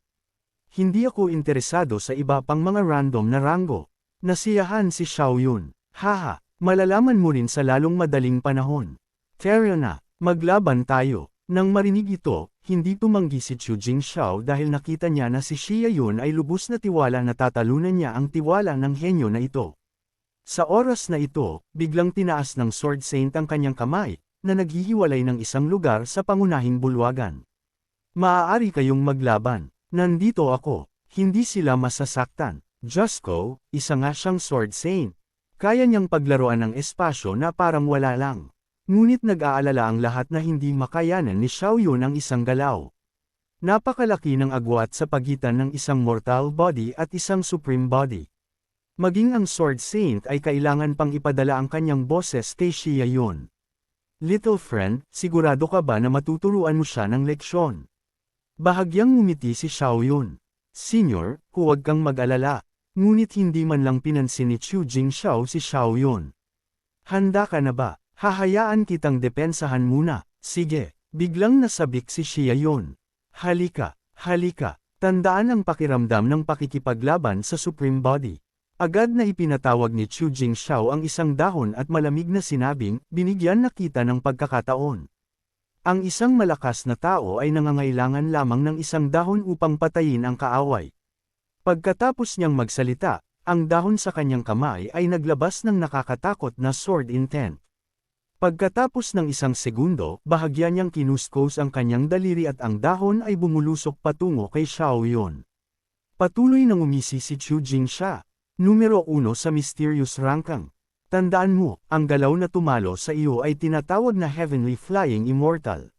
Hindi ako interesado sa iba pang mga random na ranggo. Nasiyahan si Xiao Yun. Haha, malalaman mo rin sa lalong madaling panahon. Tara na, maglaban tayo. Nang marinig ito, hindi tumanggi si Chu Jingxiao dahil nakita niya na si Xia Yun ay lubos na tiwala na tatalunan niya ang tiwala ng henyo na ito. Sa oras na ito, biglang tinaas ng Sword Saint ang kanyang kamay, na naghihiwalay ng isang lugar sa pangunahing bulwagan. Maaari kayong maglaban. Nandito ako. Hindi sila masasaktan. Diyos ko, isa nga siyang Sword Saint. Kaya niyang paglaruan ng espasyo na parang wala lang. Ngunit nag-aalala ang lahat na hindi makayanan ni Xiao Yun ang isang galaw. Napakalaki ng agwat sa pagitan ng isang mortal body at isang supreme body. Maging ang Sword Saint ay kailangan pang ipadala ang kanyang boses kay Xia Yun. Little friend, sigurado ka ba na matuturuan mo siya ng leksyon? Bahagyang ngumiti si Xiao Yun. Senior, huwag kang mag-alala. Ngunit hindi man lang pinansin ni Chu Jingxiao si Xiao Yun. Handa ka na ba? Hahayaan kitang depensahan muna. Sige, biglang nasabik si Xia Yun. Halika, halika. Tandaan ang pakiramdam ng pakikipaglaban sa Supreme Body. Agad na ipinatawag ni Chu Jingxiao ang isang dahon at malamig na sinabing, binigyan na kita ng pagkakataon. Ang isang malakas na tao ay nangangailangan lamang ng isang dahon upang patayin ang kaaway. Pagkatapos niyang magsalita, ang dahon sa kanyang kamay ay naglabas ng nakakatakot na sword intent. Pagkatapos ng isang segundo, bahagya niyang kinuskos ang kanyang daliri at ang dahon ay bumulusok patungo kay Xiao Yun. Patuloy nang umisi si Chu Jingxia, numero 1 sa Mysterious Rankang. Tandaan mo, ang galaw na tumalo sa iyo ay tinatawag na Heavenly Flying Immortal.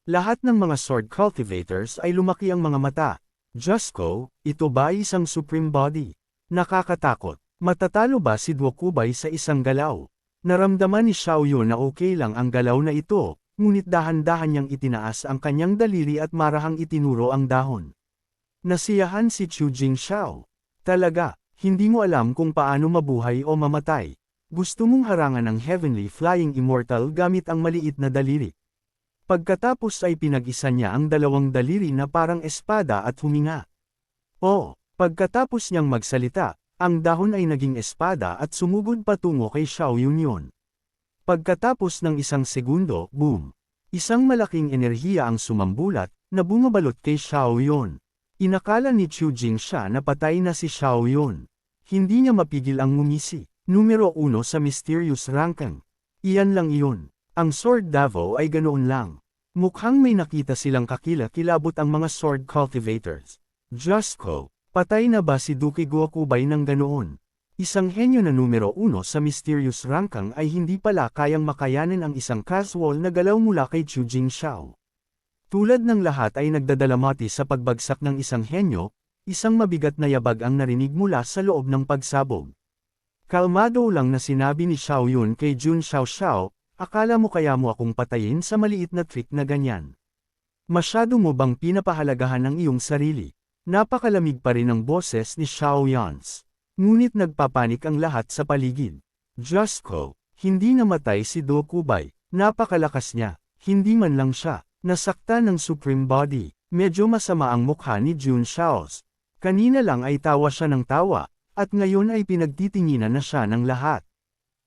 Lahat ng mga sword cultivators ay lumaki ang mga mata. Diyos ko, ito ba ay isang supreme body? Nakakatakot. Matatalo ba si Duokubay sa isang galaw? Naramdaman ni Xiao Yun na okay lang ang galaw na ito, ngunit dahan-dahan niyang itinaas ang kanyang daliri at marahang itinuro ang dahon. Nasiyahan si Chu Jingxiao. Talaga, hindi mo alam kung paano mabuhay o mamatay. Gusto mong harangan ang Heavenly Flying Immortal gamit ang maliit na daliri. Pagkatapos ay pinag-isa niya ang dalawang daliri na parang espada at huminga. Pagkatapos niyang magsalita, ang dahon ay naging espada at sumugod patungo kay Xiao Yun. Pagkatapos ng isang segundo, boom! Isang malaking enerhiya ang sumambulat, na bumabalot kay Xiao Yun. Inakala ni Chu Jingxia na patay na si Xiao Yun. Hindi niya mapigil ang ngumisi. Numero 1 sa Mysterious Rankang. Iyan lang iyon. Ang Sword Davo ay ganoon lang. Mukhang may nakita silang kakila-kilabot ang mga sword cultivators. Diyos ko! Patay na ba si Duke Guokubay ng ganoon? Isang henyo na numero 1 sa Mysterious Rankang ay hindi pala kayang makayanin ang isang casual na galaw mula kay Chu Jingxiao. Tulad ng lahat ay nagdadalamati sa pagbagsak ng isang henyo, isang mabigat na yabag ang narinig mula sa loob ng pagsabog. Kalmado lang na sinabi ni Xiao Yun kay Jun Xiaoxiao, akala mo kaya mo akong patayin sa maliit na trick na ganyan? Masyado mo bang pinapahalagahan ang iyong sarili? Napakalamig pa rin ang boses ni Xiao Yans. Ngunit nagpapanik ang lahat sa paligid. Diyos ko, hindi namatay si Duokubay. Napakalakas niya. Hindi man lang siya. Nasaktan ng Supreme Body. Medyo masama ang mukha ni Jun Xiaos. Kanina lang ay tawa siya ng tawa, at ngayon ay pinagtitinginan na siya ng lahat.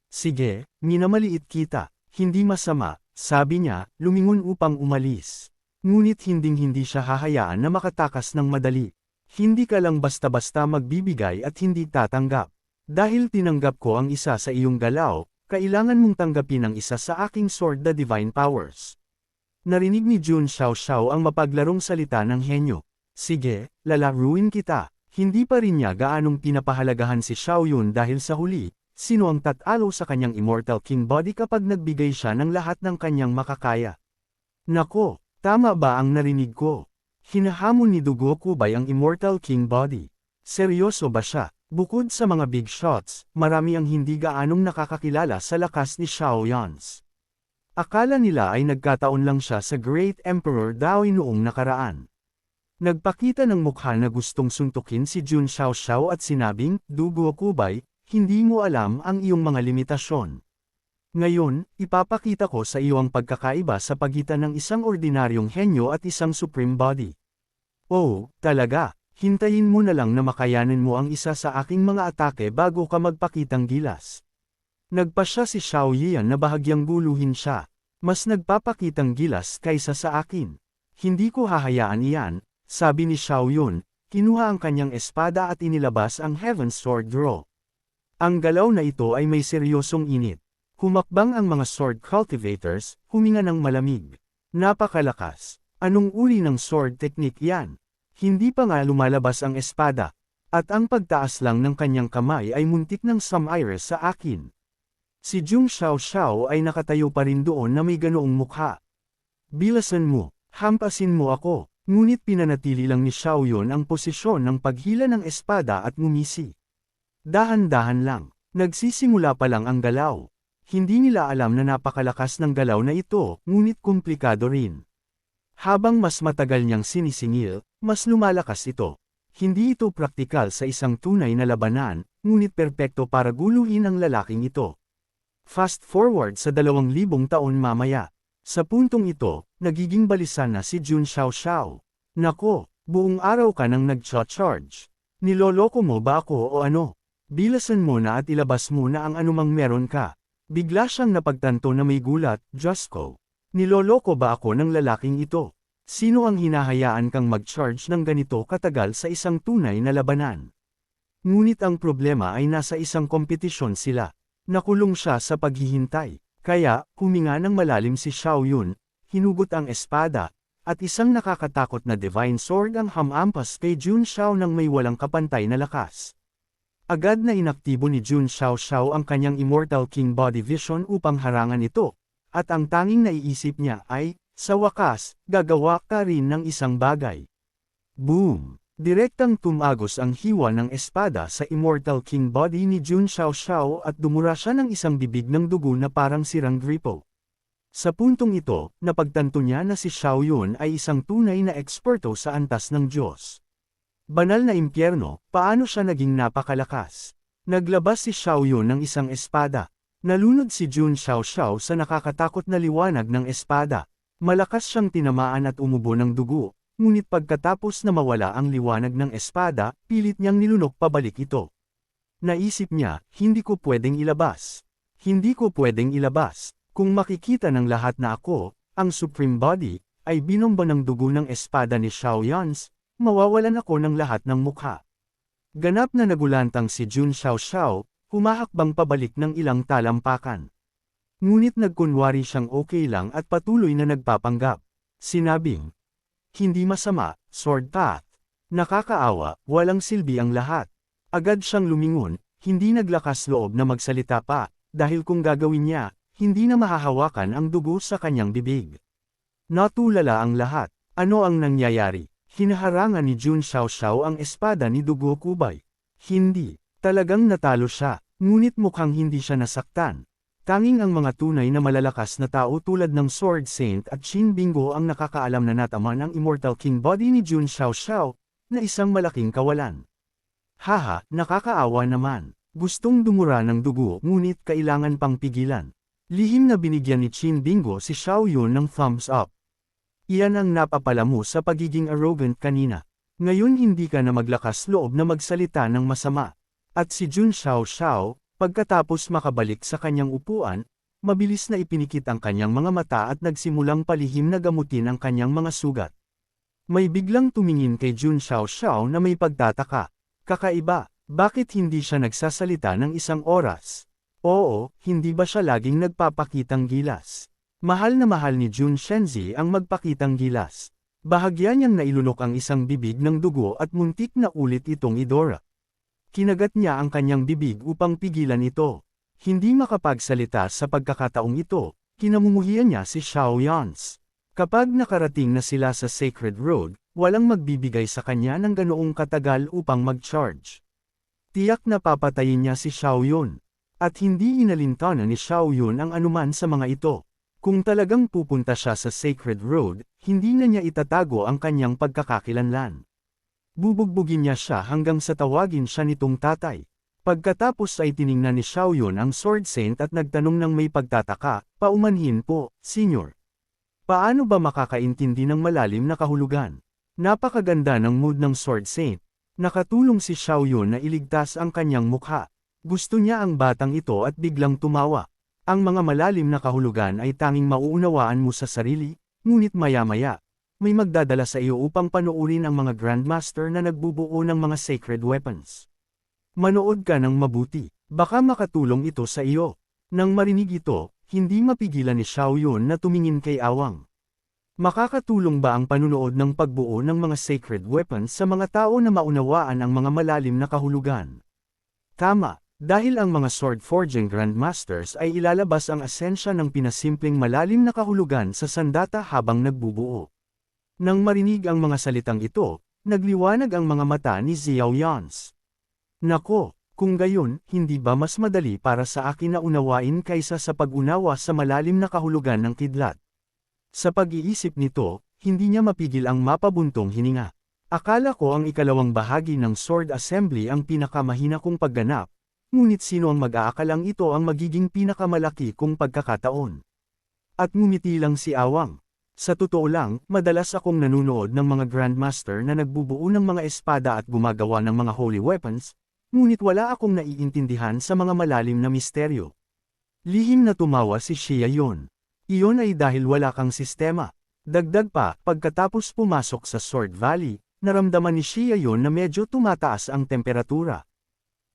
Sige, minamaliit kita. Hindi masama, sabi niya, lumingon upang umalis. Ngunit hinding-hindi siya hahayaan na makatakas ng madali. Hindi ka lang basta-basta magbibigay at hindi tatanggap. Dahil tinanggap ko ang isa sa iyong galaw, kailangan mong tanggapin ang isa sa aking sword the divine powers. Narinig ni Jun Xiaoxiao ang mapaglarong salita ng henyo. Sige, lalaruin kita. Hindi pa rin niya gaanong pinapahalagahan si Xiao Yun dahil sa huli, sino ang tatalo sa kanyang Immortal King Body kapag nagbigay siya ng lahat ng kanyang makakaya. Nako! Tama ba ang narinig ko? Hinahamon ni Duokubay ang Immortal King Body. Seryoso ba siya? Bukod sa mga big shots, marami ang hindi gaanong nakakakilala sa lakas ni Xiao Yans. Akala nila ay nagkataon lang siya sa Great Emperor Daoi noong nakaraan. Nagpakita ng mukha na gustong suntukin si Jun Xiaoxiao at sinabing, Duokubay, hindi mo alam ang iyong mga limitasyon. Ngayon, ipapakita ko sa iyo ang pagkakaiba sa pagitan ng isang ordinaryong henyo at isang supreme body. Talaga, hintayin mo na lang na makayanin mo ang isa sa aking mga atake bago ka magpakitang gilas. Nagpa siya si Xiao Yian na bahagyang guluhin siya. Mas nagpapakitang gilas kaysa sa akin. Hindi ko hahayaan iyan, sabi ni Xiao Yun, kinuha ang kanyang espada at inilabas ang Heaven's Sword Draw. Ang galaw na ito ay may seryosong init. Humakbang ang mga sword cultivators, huminga ng malamig. Napakalakas. Anong uri ng sword technique yan? Hindi pa nga lumalabas ang espada. At ang pagtaas lang ng kanyang kamay ay muntik ng sumairas sa akin. Si Jung Xiao Xiao ay nakatayo pa rin doon na may ganoong mukha. Bilasan mo, hampasin mo ako, ngunit pinanatili lang ni Xiao Yun ang posisyon ng paghila ng espada at ngumisi. Dahan-dahan lang, nagsisimula pa lang ang galaw. Hindi nila alam na napakalakas ng galaw na ito, ngunit komplikado rin. Habang mas matagal niyang sinisingil, mas lumalakas ito. Hindi ito praktikal sa isang tunay na labanan, ngunit perpekto para guluhin ang lalaking ito. Fast forward sa 2,000 taon mamaya. Sa puntong ito, nagiging balisa na si Jun Xiao Xiao. Nako, buong araw ka nang nag-charge. Niloloko mo ba ako o ano? Bilasan mo na at ilabas mo na ang anumang meron ka. Bigla siyang napagtanto na may gulat, Diyos ko. Niloloko ba ako ng lalaking ito? Sino ang hinahayaan kang mag-charge ng ganito katagal sa isang tunay na labanan? Ngunit ang problema ay nasa isang kompetisyon sila. Nakulong siya sa paghihintay. Kaya, huminga ng malalim si Xiao Yun, hinugot ang espada, at isang nakakatakot na divine sword ang hamampas kay Jun Xiao nang may walang kapantay na lakas. Agad na inaktibo ni Jun Xiao Xiao ang kanyang Immortal King Body Vision upang harangan ito, at ang tanging naiisip niya ay, sa wakas, gagawa ka rin ng isang bagay. Boom! Direktang tumagos ang hiwa ng espada sa Immortal King Body ni Jun Xiao Xiao at dumura siya ng isang bibig ng dugo na parang sirang gripo. Sa puntong ito, napagtanto niya na si Xiao Yun ay isang tunay na eksperto sa antas ng Diyos. Banal na impyerno, paano siya naging napakalakas? Naglabas si Xiao Yun ng isang espada. Nalunod si Jun Xiao Xiao sa nakakatakot na liwanag ng espada. Malakas siyang tinamaan at umubo ng dugo. Ngunit pagkatapos na mawala ang liwanag ng espada, pilit niyang nilunok pabalik ito. Naisip niya, hindi ko pwedeng ilabas. Hindi ko pwedeng ilabas. Kung makikita ng lahat na ako, ang Supreme Body, ay binomba ng dugo ng espada ni Xiao Yans, mawawalan ako ng lahat ng mukha. Ganap na nagulantang si Jun Xiao Xiao, humahakbang pabalik ng ilang talampakan. Ngunit nagkunwari siyang okay lang at patuloy na nagpapanggap. Sinabing, hindi masama, sword path. Nakakaawa, walang silbi ang lahat. Agad siyang lumingon, hindi naglakas loob na magsalita pa, dahil kung gagawin niya, hindi na mahahawakan ang dugo sa kanyang bibig. Natulala ang lahat. Ano ang nangyayari? Hinaharangan ni Jun Xiao Xiao ang espada ni Dugo Kubay. Hindi. Talagang natalo siya, ngunit mukhang hindi siya nasaktan. Tanging ang mga tunay na malalakas na tao tulad ng Sword Saint at Shin Bingo ang nakakaalam na nataman ang Immortal King Body ni Jun Xiao Xiao, na isang malaking kawalan. Haha, nakakaawa naman. Gustong dumura ng dugo ngunit kailangan pang pigilan. Lihim na binigyan ni Shin Bingo si Xiao Yun ng thumbs up. Iyan ang napapala mo sa pagiging arrogant kanina. Ngayon hindi ka na maglakas loob na magsalita ng masama. At si Jun Xiao Xiao, pagkatapos makabalik sa kanyang upuan, mabilis na ipinikit ang kanyang mga mata at nagsimulang palihim na gamutin ang kanyang mga sugat. May biglang tumingin kay Jun Xiao Xiao na may pagtataka. Kakaiba, bakit hindi siya nagsasalita ng isang oras? Oo, hindi ba siya laging nagpapakitang gilas? Mahal na mahal ni Jun Shenzi ang magpakitang gilas. Bahagya niyang nailunok ang isang bibig ng dugo at muntik na ulit itong idora. Kinagat niya ang kanyang bibig upang pigilan ito. Hindi makapagsalita sa pagkakataong ito, kinamumuhian niya si Xiao Yans. Kapag nakarating na sila sa Sacred Road, walang magbibigay sa kanya ng ganoong katagal upang mag-charge. Tiyak na papatayin niya si Xiao Yun. At hindi inalintanan ni Xiao Yun ang anuman sa mga ito. Kung talagang pupunta siya sa Sacred Road, hindi na niya itatago ang kanyang pagkakakilanlan. Bubugbugin niya siya hanggang sa tawagin siya nitong tatay. Pagkatapos ay tiningnan ni Xiao Yun ang Sword Saint at nagtanong ng may pagtataka, paumanhin po, Senyor. Paano ba makakaintindi ng malalim na kahulugan? Napakaganda ng mood ng Sword Saint. Nakatulong si Xiao Yun na iligtas ang kanyang mukha. Gusto niya ang batang ito at biglang tumawa. Ang mga malalim na kahulugan ay tanging mauunawaan mo sa sarili, ngunit maya-maya, may magdadala sa iyo upang panoorin ang mga Grandmaster na nagbubuo ng mga sacred weapons. Manood ka ng mabuti, baka makatulong ito sa iyo. Nang marinig ito, hindi mapigilan ni Xiao Yun na tumingin kay Awang. Makakatulong ba ang panunood ng pagbuo ng mga sacred weapons sa mga tao na maunawaan ang mga malalim na kahulugan? Tama, dahil ang mga sword forging grandmasters ay ilalabas ang asensya ng pinasimpleng malalim na kahulugan sa sandata habang nagbubuo. Nang marinig ang mga salitang ito, nagliwanag ang mga mata ni Xiao Yans. Nako, kung gayon, hindi ba mas madali para sa akin na unawain kaysa sa pag-unawa sa malalim na kahulugan ng kidlat? Sa pag-iisip nito, hindi niya mapigil ang mapabuntong hininga. Akala ko ang ikalawang bahagi ng sword assembly ang pinakamahina kong pagganap, ngunit sino ang mag-aakalang ito ang magiging pinakamalaki kong pagkakataon? At ngumiti lang si Awang. Sa totoo lang, madalas akong nanunood ng mga grandmaster na nagbubuo ng mga espada at gumagawa ng mga holy weapons, ngunit wala akong naiintindihan sa mga malalim na misteryo. Lihim na tumawa si Xia Yun. Iyon ay dahil wala kang sistema. Dagdag pa, pagkatapos pumasok sa Sword Valley, naramdaman ni Xia Yun na medyo tumataas ang temperatura.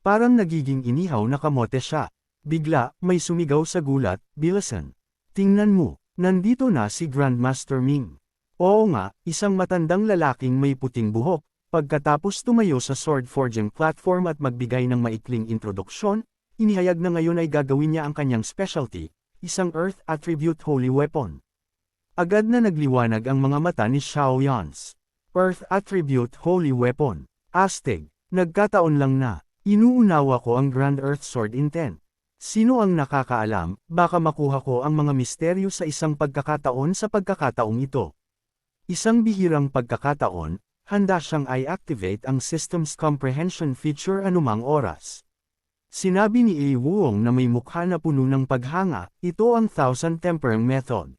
Parang nagiging inihaw na kamote siya. Bigla, may sumigaw sa gulat, "Bilasan! Tingnan mo, nandito na si Grandmaster Ming." Oo nga, isang matandang lalaking may puting buhok. Pagkatapos tumayo sa sword forging platform at magbigay ng maikling introduksyon, inihayag na ngayon ay gagawin niya ang kanyang specialty, isang Earth Attribute Holy Weapon. Agad na nagliwanag ang mga mata ni Xiao Yans. Earth Attribute Holy Weapon. Astig, nagkataon lang na, inuunawa ko ang Grand Earth Sword Intent. Sino ang nakakaalam, baka makuha ko ang mga misteryo sa isang pagkakataon sa pagkakataong ito. Isang bihirang pagkakataon, handa siyang i-activate ang Systems Comprehension feature anumang oras. Sinabi ni A. Wuong na may mukha na puno ng paghanga, ito ang Thousand Tempering Method.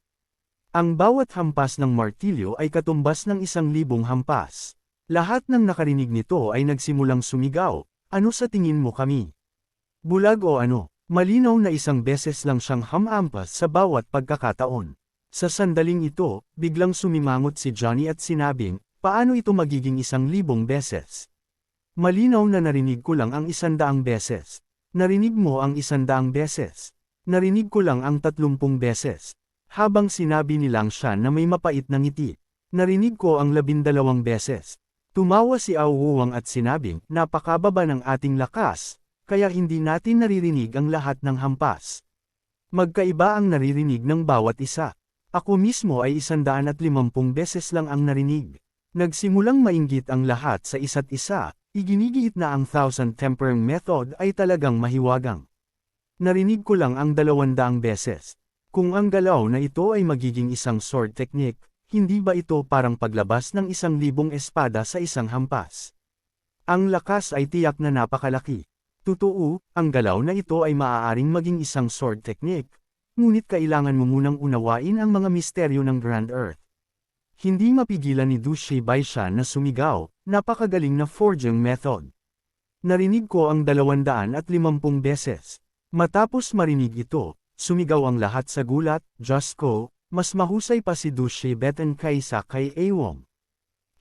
Ang bawat hampas ng martilyo ay katumbas ng 1,000 hampas. Lahat ng nakarinig nito ay nagsimulang sumigaw, "Ano sa tingin mo kami? Bulag o ano?" Malinaw na isang beses lang siyang hamampas sa bawat pagkakataon. Sa sandaling ito, biglang sumimangot si Johnny at sinabing, "Paano ito magiging 1,000 beses? Malinaw na narinig ko lang ang 100 beses. Narinig mo ang 100 beses. Narinig ko lang ang 30 beses." Habang sinabi nilang siya na may mapait na ngiti. "Narinig ko ang 12 beses." Tumawa si Awuwang at sinabing, "Napakababa ng ating lakas, kaya hindi natin naririnig ang lahat ng hampas. Magkaiba ang naririnig ng bawat isa. Ako mismo ay 150 beses lang ang narinig." Nagsimulang mainggit ang lahat sa isa't isa, iginigiit na ang Thousand Tempering Method ay talagang mahiwagang. "Narinig ko lang ang 200 beses. Kung ang galaw na ito ay magiging isang sword technique, hindi ba ito parang paglabas ng 1,000 espada sa isang hampas? Ang lakas ay tiyak na napakalaki. Totoo, ang galaw na ito ay maaaring maging isang sword technique, ngunit kailangan mo munang unawain ang mga misteryo ng Grand Earth." Hindi mapigilan ni Du Shibaishan na sumigaw, "Napakagaling na forging method. Narinig ko ang 250 beses." Matapos marinig ito, sumigaw ang lahat sa gulat, "Diyos ko, mas mahusay pa si Du Shibeten kaysa kay Awang."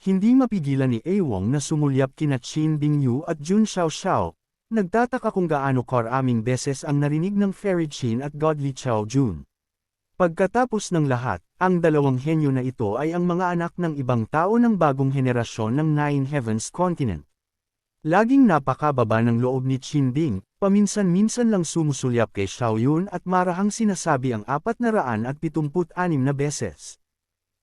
Hindi mapigilan ni Awang na sumulyap kina Qin Bingyu at Jun Xiaoxiao. Nagtataka kung gaano karaming beses ang narinig ng Fairy Qin at Godly Xiao Jun. Pagkatapos ng lahat, ang dalawang henyo na ito ay ang mga anak ng ibang tao ng bagong henerasyon ng Nine Heavens Continent. Laging napakababa ng loob ni Qin Bing, paminsan-minsan lang sumusulyap kay Xiao Yun at marahang sinasabi ang 476 na beses.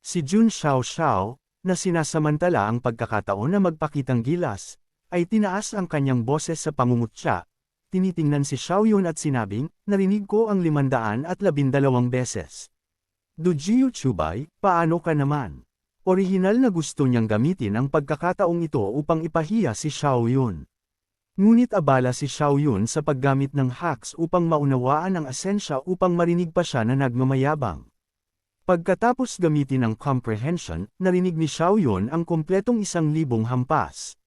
Si Jun Xiaoxiao, na sinasamantala ang pagkakataon na magpakitang gilas, ay tinaas ang kanyang boses sa pangungutya. Tinitingnan si Xiao Yun at sinabing, "Narinig ko ang 512 beses." "Du Jiu Chubay, paano ka naman?" Orihinal na gusto niyang gamitin ang pagkakataong ito upang ipahiya si Xiao Yun. Ngunit abala si Xiao Yun sa paggamit ng hacks upang maunawaan ang asensya upang marinig pa siya na nagmamayabang. Pagkatapos gamitin ang comprehension, narinig ni Xiao Yun ang kompletong 1,000 hampas.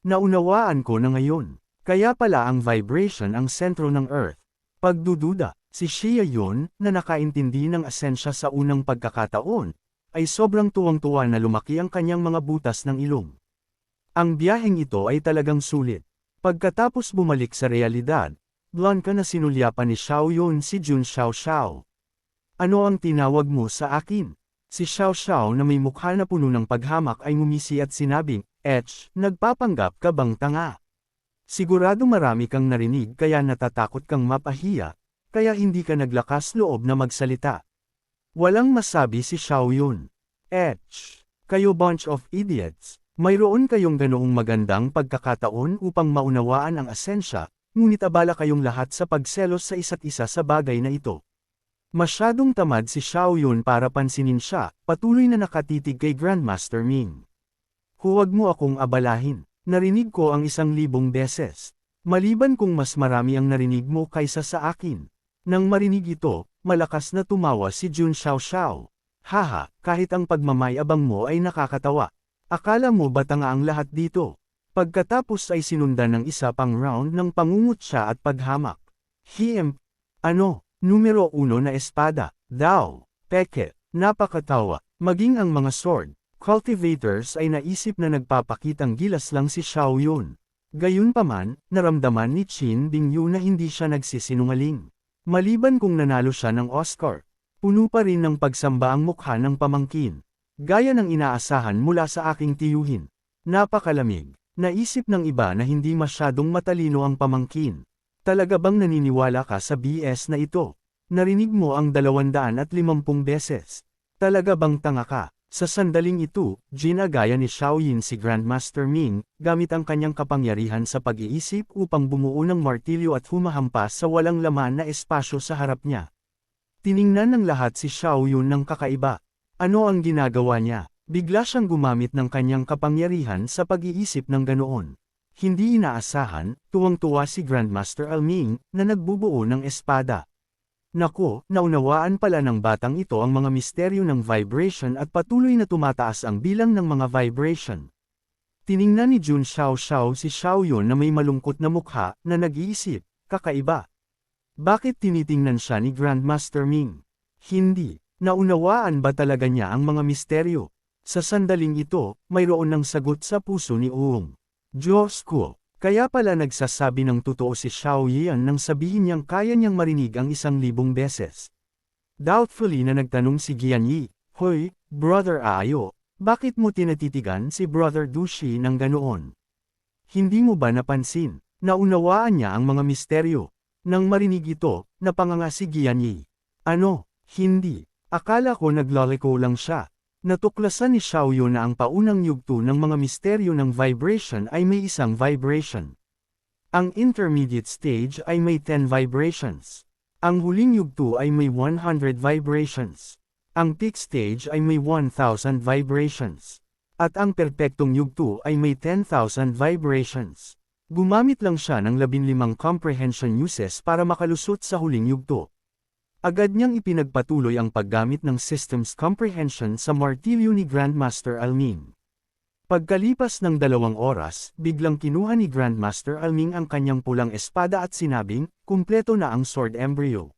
"Naunawaan ko na ngayon. Kaya pala ang vibration ang sentro ng Earth." Pagdududa, Si Xia Yun, na nakaintindi ng asensya sa unang pagkakataon, ay sobrang tuwang-tuwa na lumaki ang kanyang mga butas ng ilong. Ang biyaheng ito ay talagang sulit. Pagkatapos bumalik sa realidad, blanka na sinulyapan ni Xiao Yun si Jun Xiao. Ano ang tinawag mo sa akin? Si Xiao na may mukha na puno ng paghamak ay ngumisi at sinabing, nagpapanggap ka bang tanga? Sigurado marami kang narinig kaya natatakot kang mapahiya, kaya hindi ka naglakas loob na magsalita. Walang masabi si Xiao Yun. Kayo bunch of idiots. Mayroon kayong ganoong magandang pagkakataon upang maunawaan ang asensya, ngunit abala kayong lahat sa pagselos sa isa't isa sa bagay na ito. Masyadong tamad si Xiao Yun para pansinin siya, patuloy na nakatitig kay Grandmaster Ming. Huwag mo akong abalahin. Narinig ko ang 1,000 beses. Maliban kung mas marami ang narinig mo kaysa sa akin. Nang marinig ito, malakas na tumawa si Jun Xiao. Haha, kahit ang pagmamayabang mo ay nakakatawa. Akala mo ba tanga ang lahat dito? Pagkatapos ay sinundan ng isa pang round ng pangungutya at paghamak. Ano? Numero 1 na espada, daw, peke, napakatawa, maging ang mga sword cultivators ay naisip na nagpapakitang gilas lang si Xiao Yun. Gayunpaman, naramdaman ni Qin Bingyu na hindi siya nagsisinungaling. Maliban kung nanalo siya ng Oscar, puno pa rin ng pagsamba ang mukha ng pamangkin. Gaya ng inaasahan mula sa aking tiyuhin. Napakalamig. Naisip ng iba na hindi masyadong matalino ang pamangkin. Talaga bang naniniwala ka sa BS na ito? Narinig mo ang 250 beses. Talaga bang tanga ka? Sa sandaling ito, ginagaya ni Xiao Yin si Grandmaster Ming, gamit ang kanyang kapangyarihan sa pag-iisip upang bumuo ng martilyo at humahampas sa walang laman na espasyo sa harap niya. Tiningnan ng lahat si Xiao Yun ng kakaiba. Ano ang ginagawa niya? Bigla siyang gumamit ng kanyang kapangyarihan sa pag-iisip ng ganoon. Hindi inaasahan, tuwang-tuwa si Grandmaster Ming, na nagbubuo ng espada. Nako, naunawaan pala ng batang ito ang mga misteryo ng vibration at patuloy na tumataas ang bilang ng mga vibration. Tiningnan ni Jun Xiao si Xiao Yun na may malungkot na mukha, na nag-iisip, kakaiba. Bakit tinitingnan siya ni Grandmaster Ming? Hindi. Naunawaan ba talaga niya ang mga misteryo? Sa sandaling ito, mayroon ng sagot sa puso ni Uong. Diyos ko, kaya pala nagsasabi ng totoo si Xiao Yan nang sabihin niyang kaya niyang marinig ang 1,000 beses. Doubtfully na nagtanong si Gianyi, Hoy, Brother Aayo, bakit mo tinatitigan si Brother Dushi ng ganoon? Hindi mo ba napansin? Naunawaan niya ang mga misteryo. Nang marinig ito, napanganga si Gianyi. Ano? Hindi. Akala ko naglalako lang siya. Natuklasan ni Xiao Yun na ang paunang yugto ng mga misteryo ng vibration ay may 1 vibration. Ang intermediate stage ay may 10 vibrations. Ang huling yugto ay may 100 vibrations. Ang peak stage ay may 1,000 vibrations. At ang perpektong yugto ay may 10,000 vibrations. Gumamit lang siya ng 15 comprehension uses para makalusot sa huling yugto. Agad niyang ipinagpatuloy ang paggamit ng systems comprehension sa martilyo ni Grandmaster Ming. Pagkalipas ng 2 oras, biglang kinuha ni Grandmaster Ming ang kanyang pulang espada at sinabing, kumpleto na ang sword embryo.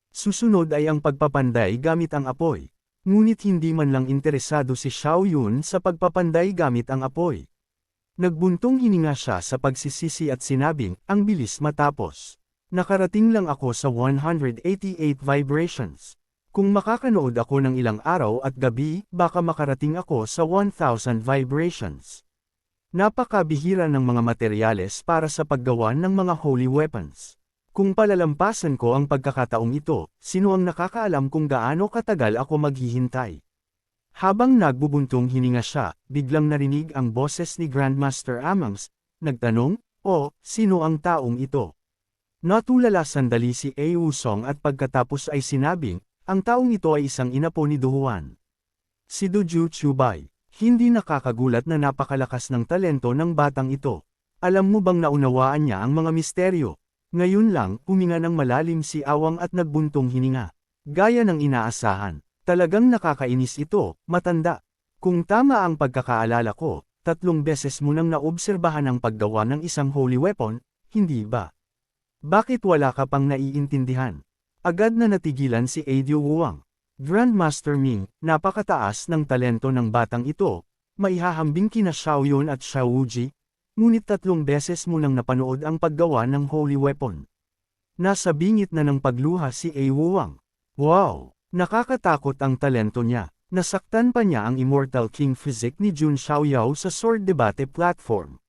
Susunod ay ang pagpapanday gamit ang apoy. Ngunit hindi man lang interesado si Xiao Yun sa pagpapanday gamit ang apoy. Nagbuntong hininga siya sa pagsisisi at sinabing, ang bilis matapos. Nakarating lang ako sa 188 vibrations. Kung makakanood ako ng ilang araw at gabi, baka makarating ako sa 1,000 vibrations. Napakabihira ng mga materyales para sa paggawa ng mga holy weapons. Kung palalampasan ko ang pagkakataong ito, sino ang nakakaalam kung gaano katagal ako maghihintay? Habang nagbubuntong hininga siya, biglang narinig ang boses ni Grandmaster Amangs, nagtanong, sino ang taong ito? Natulala sandali si Wusong at pagkatapos ay sinabing, ang taong ito ay isang inapo ni Duhuan. Si Doju Chubai. Hindi nakakagulat na napakalakas ng talento ng batang ito. Alam mo bang naunawaan niya ang mga misteryo? Ngayon lang, huminga ng malalim si Awang at nagbuntong hininga. Gaya ng inaasahan. Talagang nakakainis ito, matanda. Kung tama ang pagkakaalala ko, 3 beses mo nang naobserbahan ang paggawa ng isang holy weapon, hindi ba? Bakit wala ka pang naiintindihan? Agad na natigilan si Edio Wuang. Grandmaster Ming, napakataas ng talento ng batang ito, maihahambing kina Xiaoyun at Xiao Wuji, ngunit 3 beses mo nang napanood ang paggawa ng Holy Weapon. Nasa bingit na ng pagluha si A. Wuang. Wow! Nakakatakot ang talento niya. Nasaktan pa niya ang Immortal King physique ni Jun Xiaoyao sa Sword Debate platform.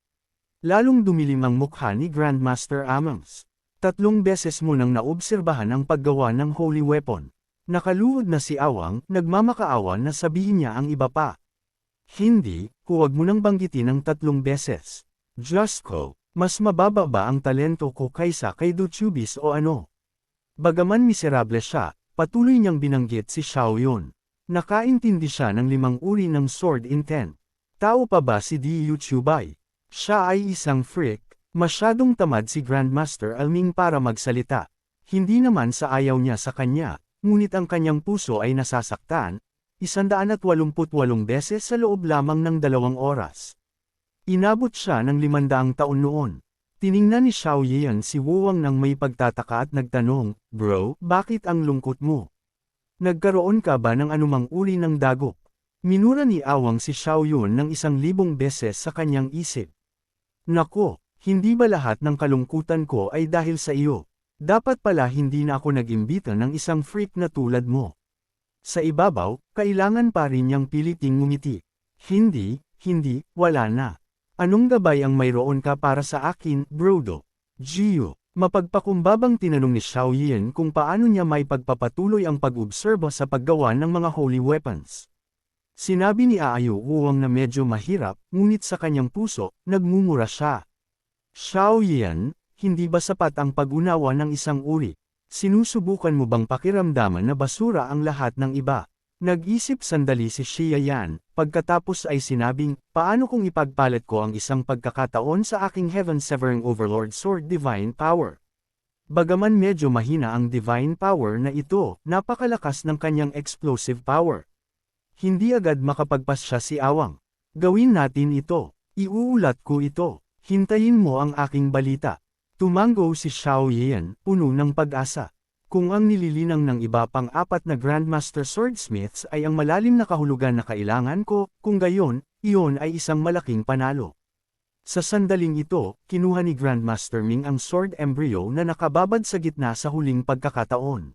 Lalong dumilim ang mukha ni Grandmaster Amongs. 3 beses mo nang naobserbahan ang paggawa ng Holy Weapon. Nakaluhod na si Awang, nagmamakaawa na sabihin niya ang iba pa. Hindi, huwag mo nang banggitin ang 3 beses. Diyos ko, mas mababa ba ang talento ko kaysa kay Duchubis o ano? Bagaman miserable siya, patuloy niyang binanggit si Xiaoyun. Nakaintindi siya ng 5 uri ng sword intent. Tao pa ba si Di Yuchubay? Siya ay isang freak, masyadong tamad si Grandmaster Alming para magsalita. Hindi naman sa ayaw niya sa kanya, ngunit ang kanyang puso ay nasasaktan, 188 beses sa loob lamang ng 2 oras. Inabot siya ng 500 taon noon. Tiningnan ni Xiao Yian si Wuang nang may pagtataka at nagtanong, "Bro, bakit ang lungkot mo? Nagkaroon ka ba ng anumang uri ng dagok?" Minura ni Awang si Xiaoyun ng 1,000 beses sa kanyang isip. Nako, hindi ba lahat ng kalungkutan ko ay dahil sa iyo? Dapat pala hindi na ako nag-imbita ng isang freak na tulad mo. Sa ibabaw, kailangan pa rin niyang piliting ngumiti. Hindi, wala na. Anong gabay ang mayroon ka para sa akin, Brodo? Gio. Mapagpakumbabang tinanong ni Xiao Yian kung paano niya may pagpapatuloy ang pag-obserba sa paggawa ng mga holy weapons. Sinabi ni Aayo Wuang na medyo mahirap, ngunit sa kanyang puso, nagmumura siya. Xiao Yian, hindi ba sapat ang pag-unawa ng isang uri? Sinusubukan mo bang pakiramdaman na basura ang lahat ng iba? Nag-isip sandali si Xia Yan, pagkatapos ay sinabing, paano kung ipagpalit ko ang isang pagkakataon sa aking Heaven-Severing Overlord Sword Divine Power? Bagaman medyo mahina ang Divine Power na ito, napakalakas ng kanyang explosive power. Hindi agad makapagpasya si Awang. Gawin natin ito. Iuulat ko ito. Hintayin mo ang aking balita. Tumango si Xiao Yian, puno ng pag-asa. Kung ang nililinang ng iba pang 4 na Grandmaster Swordsmiths ay ang malalim na kahulugan na kailangan ko, kung gayon, iyon ay isang malaking panalo. Sa sandaling ito, kinuha ni Grandmaster Ming ang Sword Embryo na nakababad sa gitna sa huling pagkakataon.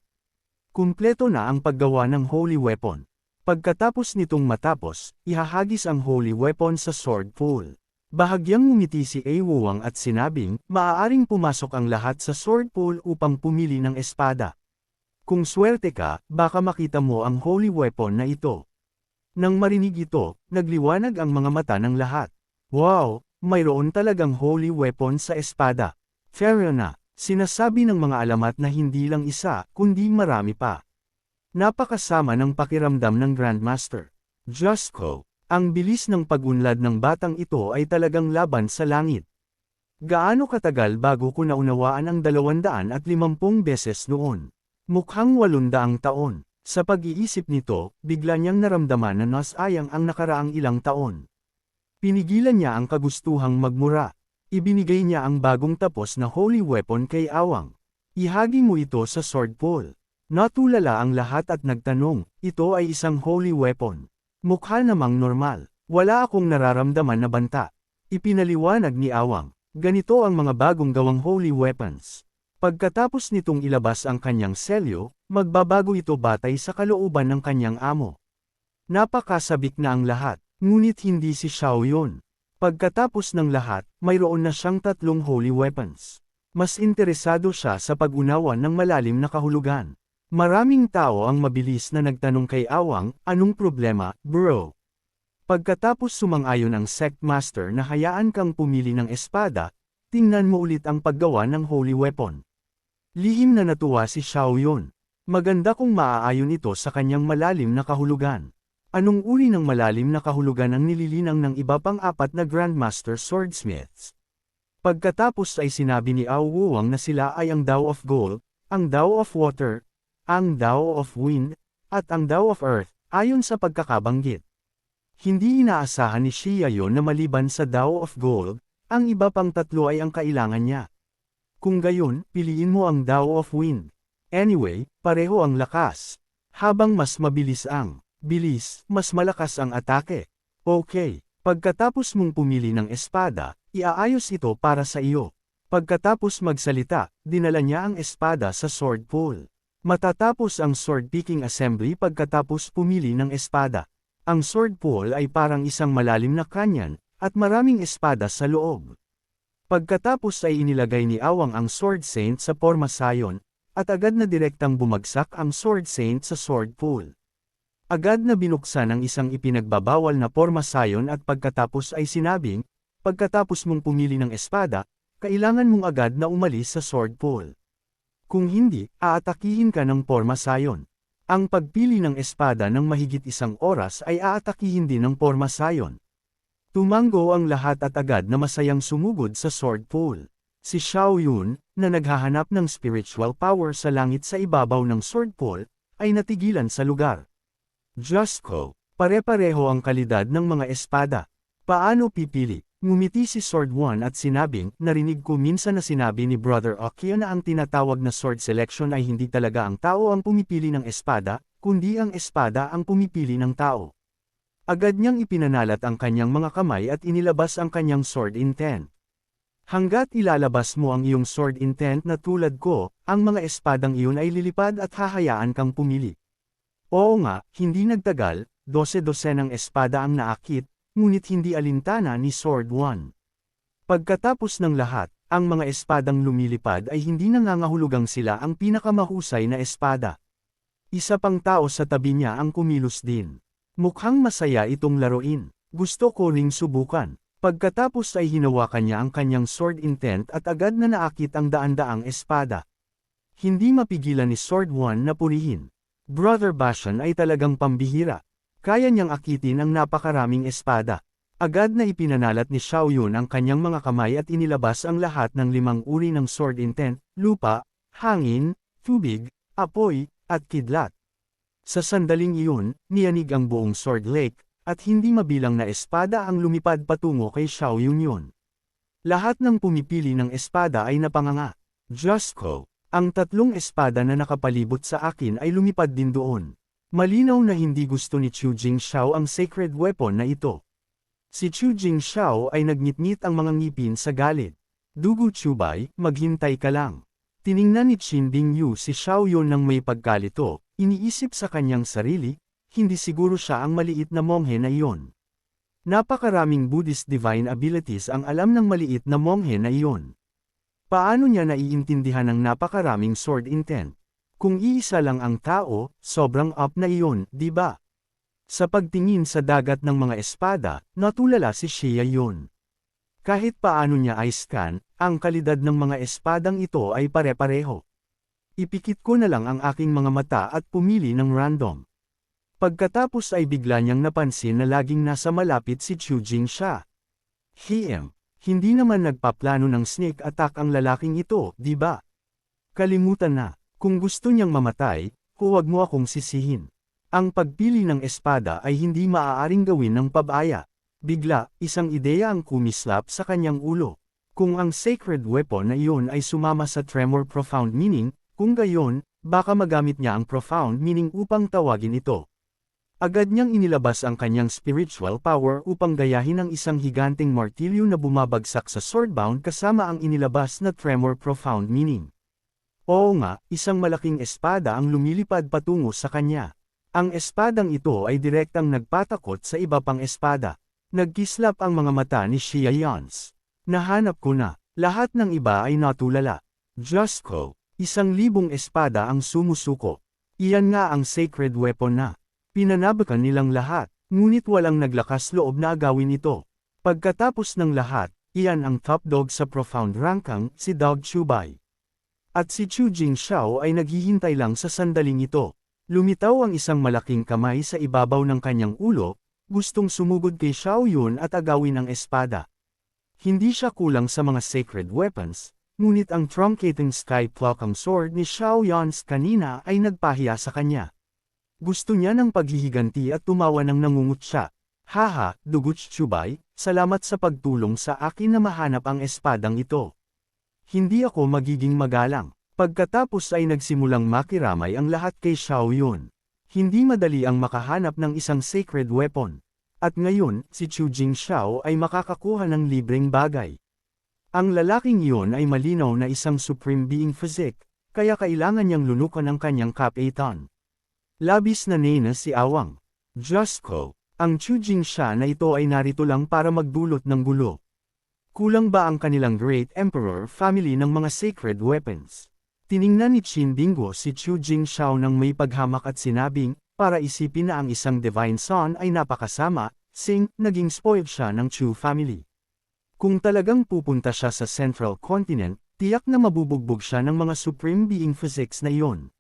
Kumpleto na ang paggawa ng Holy Weapon. Pagkatapos nitong matapos, ihahagis ang Holy Weapon sa Sword Pool. Bahagyang ngumiti si A. Wuang at sinabing, maaaring pumasok ang lahat sa sword pool upang pumili ng espada. Kung swerte ka, baka makita mo ang holy weapon na ito. Nang marinig ito, nagliwanag ang mga mata ng lahat. Wow, mayroon talagang holy weapon sa espada. Fair na, sinasabi ng mga alamat na hindi lang isa, kundi marami pa. Napakasama ng pakiramdam ng Grandmaster. Diyos ko. Ang bilis ng pag-unlad ng batang ito ay talagang laban sa langit. Gaano katagal bago ko naunawaan ang 250 beses noon? Mukhang 800 taon. Sa pag-iisip nito, bigla niyang naramdaman na nasayang ang nakaraang ilang taon. Pinigilan niya ang kagustuhang magmura. Ibinigay niya ang bagong tapos na holy weapon kay Awang. Ihagi mo ito sa sword pool. Natulala ang lahat at nagtanong, ito ay isang holy weapon. Mukha namang normal. Wala akong nararamdaman na banta. Ipinaliwanag ni Awang. Ganito ang mga bagong gawang holy weapons. Pagkatapos nitong ilabas ang kanyang selyo, magbabago ito batay sa kalooban ng kanyang amo. Napakasabik na ang lahat, ngunit hindi si Xiaoyun. Pagkatapos ng lahat, mayroon na siyang 3 holy weapons. Mas interesado siya sa pag-unawa ng malalim na kahulugan. Maraming tao ang mabilis na nagtanong kay Awang, anong problema, bro? Pagkatapos sumang-ayon ang sect master na hayaan kang pumili ng espada, tingnan mo ulit ang paggawa ng holy weapon. Lihim na natuwa si Xiaoyun. Maganda kung maaayon ito sa kanyang malalim na kahulugan. Anong uri ng malalim na kahulugan ang nililinang ng iba pang 4 na Grandmaster Swordsmiths? Pagkatapos ay sinabi ni Ao Wuang na sila ay ang Tao of Gold, ang Tao of Water, ang Tao of Wind, at ang Tao of Earth, ayon sa pagkakabanggit. Hindi inaasahan ni Xia yon na maliban sa Tao of Gold, ang iba pang 3 ay ang kailangan niya. Kung gayon, piliin mo ang Tao of Wind. Anyway, pareho ang lakas. Habang mas mabilis ang bilis, mas malakas ang atake. Okay, pagkatapos mong pumili ng espada, iaayos ito para sa iyo. Pagkatapos magsalita, dinala niya ang espada sa sword pool. Matatapos ang sword picking assembly pagkatapos pumili ng espada. Ang sword pool ay parang isang malalim na kanyan, at maraming espada sa loob. Pagkatapos ay inilagay ni Awang ang Sword Saint sa porma sayon, at agad na direktang bumagsak ang Sword Saint sa sword pool. Agad na binuksan ang isang ipinagbabawal na porma sayon at pagkatapos ay sinabing, pagkatapos mong pumili ng espada, kailangan mong agad na umalis sa sword pool. Kung hindi, aatakihin ka ng porma sayon. Ang pagpili ng espada ng mahigit 1 oras ay aatakihin din ng porma sayon. Tumango ang lahat at agad na masayang sumugod sa sword pool. Si Xiao Yun, na naghahanap ng spiritual power sa langit sa ibabaw ng sword pool, ay natigilan sa lugar. Diyos ko, pare-pareho ang kalidad ng mga espada. Paano pipili? Ngumiti si Sword One at sinabing, narinig ko minsan na sinabi ni Brother Akio na ang tinatawag na sword selection ay hindi talaga ang tao ang pumipili ng espada, kundi ang espada ang pumipili ng tao. Agad niyang ipinanalat ang kanyang mga kamay at inilabas ang kanyang sword intent. Hanggat ilalabas mo ang iyong sword intent na tulad ko, ang mga espadang iyon ay lilipad at hahayaan kang pumili. Oo nga, hindi nagtagal, 12 ng espada ang naakit, ngunit hindi alintana ni Sword One. Pagkatapos ng lahat, ang mga espadang lumilipad ay hindi nangangahulugang sila ang pinakamahusay na espada. Isa pang tao sa tabi niya ang kumilos din. Mukhang masaya itong laruin. Gusto ko ring subukan. Pagkatapos ay hinawakan niya ang kanyang sword intent at agad na naakit ang daan-daang espada. Hindi mapigilan ni Sword One na purihin. Brother Bashan ay talagang pambihira. Kaya niyang akitin ang napakaraming espada. Agad na ipinanalat ni Xiao Yun ang kanyang mga kamay at inilabas ang lahat ng 5 uri ng sword intent, lupa, hangin, tubig, apoy, at kidlat. Sa sandaling iyon, niyanig ang buong Sword Lake, at hindi mabilang na espada ang lumipad patungo kay Xiao Yun. Lahat ng pumipili ng espada ay napanganga. Diyos ko, ang 3 espada na nakapalibot sa akin ay lumipad din doon. Malinaw na hindi gusto ni Chu Jingxiao ang sacred weapon na ito. Si Chu Jingxiao ay nagngit-ngit ang mga ngipin sa galit. Dugu Chubay, maghintay ka lang. Tiningnan ni Qin Bingyu si Xiao Yun ng may pagkalito, iniisip sa kanyang sarili, hindi siguro siya ang maliit na monghe na iyon. Napakaraming Buddhist divine abilities ang alam ng maliit na monghe na iyon. Paano niya naiintindihan ang napakaraming sword intent? Kung iisa lang ang tao, sobrang up na iyon, di ba? Sa pagtingin sa dagat ng mga espada, natulala si Xia Yun. Kahit paano niya i-scan, ang kalidad ng mga espadang ito ay pare-pareho. Ipikit ko na lang ang aking mga mata at pumili ng random. Pagkatapos ay bigla niyang napansin na laging nasa malapit si Chu Jingxia. Hindi naman nagpaplano ng sneak attack ang lalaking ito, di ba? Kalimutan na, kung gusto niyang mamatay, huwag mo akong sisihin. Ang pagpili ng espada ay hindi maaaring gawin ng pabaya. Bigla, isang ideya ang kumislap sa kanyang ulo. Kung ang sacred weapon na iyon ay sumama sa tremor profound meaning, kung gayon, baka magamit niya ang profound meaning upang tawagin ito. Agad niyang inilabas ang kanyang spiritual power upang gayahin ang isang higanting martilyo na bumabagsak sa swordbound kasama ang inilabas na tremor profound meaning. Oo nga, isang malaking espada ang lumilipad patungo sa kanya. Ang espadang ito ay direktang nagpatakot sa iba pang espada. Nagkislap ang mga mata ni Xia Yans. Nahanap ko na, lahat ng iba ay natulala. Diyos ko, 1,000 espada ang sumusuko. Iyan nga ang sacred weapon na. Pinanabakan nilang lahat, ngunit walang naglakas loob na agawin ito. Pagkatapos ng lahat, iyan ang top dog sa profound rankang, si Dog Chubay. At si Chu Jingxiao ay naghihintay lang sa sandaling ito. Lumitaw ang isang malaking kamay sa ibabaw ng kanyang ulo, gustong sumugod kay Xiao Yun at agawin ang espada. Hindi siya kulang sa mga sacred weapons, ngunit ang truncating sky plucking sword ni Xiao Yun kanina ay nagpahiya sa kanya. Gusto niya ng paghihiganti at tumawa ng nangungut siya. Haha, Dugu Chubay, salamat sa pagtulong sa akin na mahanap ang espadang ito. Hindi ako magiging magalang. Pagkatapos ay nagsimulang makiramay ang lahat kay Xiao Yun. Hindi madali ang makahanap ng isang sacred weapon. At ngayon, si Chu Jingxiao ay makakakuha ng libreng bagay. Ang lalaking iyon ay malinaw na isang supreme being physique, kaya kailangan niyang lunukan ang kanyang kapitan. Labis na nena si Awang. Diyos ko, ang Chu Jingxia na ito ay narito lang para magdulot ng gulo. Kulang ba ang kanilang Great Emperor family ng mga sacred weapons? Tiningnan ni Qin Dingguo si Chu Jingxiao nang may paghamak at sinabing, para isipin na ang isang divine son ay napakasama, naging spoiled siya ng Chu family. Kung talagang pupunta siya sa Central Continent, tiyak na mabubugbog siya ng mga supreme being physics na iyon.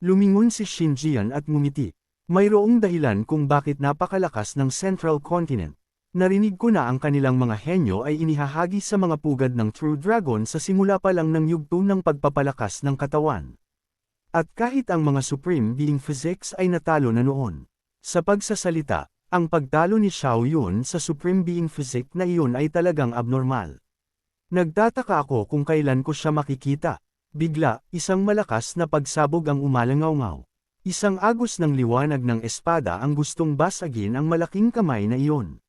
Lumingon si Xin Jian at ngumiti. Mayroong dahilan kung bakit napakalakas ng Central Continent. Narinig ko na ang kanilang mga henyo ay inihahagi sa mga pugad ng True Dragon sa simula pa lang ng yugto ng pagpapalakas ng katawan. At kahit ang mga Supreme Being Physics ay natalo na noon. Sa pagsasalita, ang pagtalo ni Xiao Yun sa Supreme Being Physics na iyon ay talagang abnormal. Nagtataka ako kung kailan ko siya makikita. Bigla, isang malakas na pagsabog ang umalangaw-ngaw. Isang agos ng liwanag ng espada ang gustong basagin ang malaking kamay na iyon.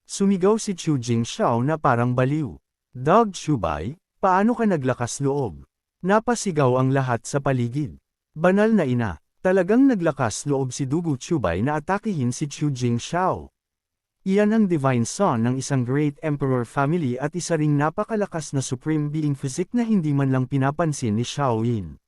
Sumigaw si Chu Jingxiao na parang baliw. Dog Chubai, paano ka naglakas loob? Napasigaw ang lahat sa paligid. Banal na ina, talagang naglakas loob si Dugu Chubai na atakihin si Chu Jingxiao. Iyan ang divine son ng isang great emperor family at isa ring napakalakas na supreme being physique na hindi man lang pinapansin ni Xiao Yin.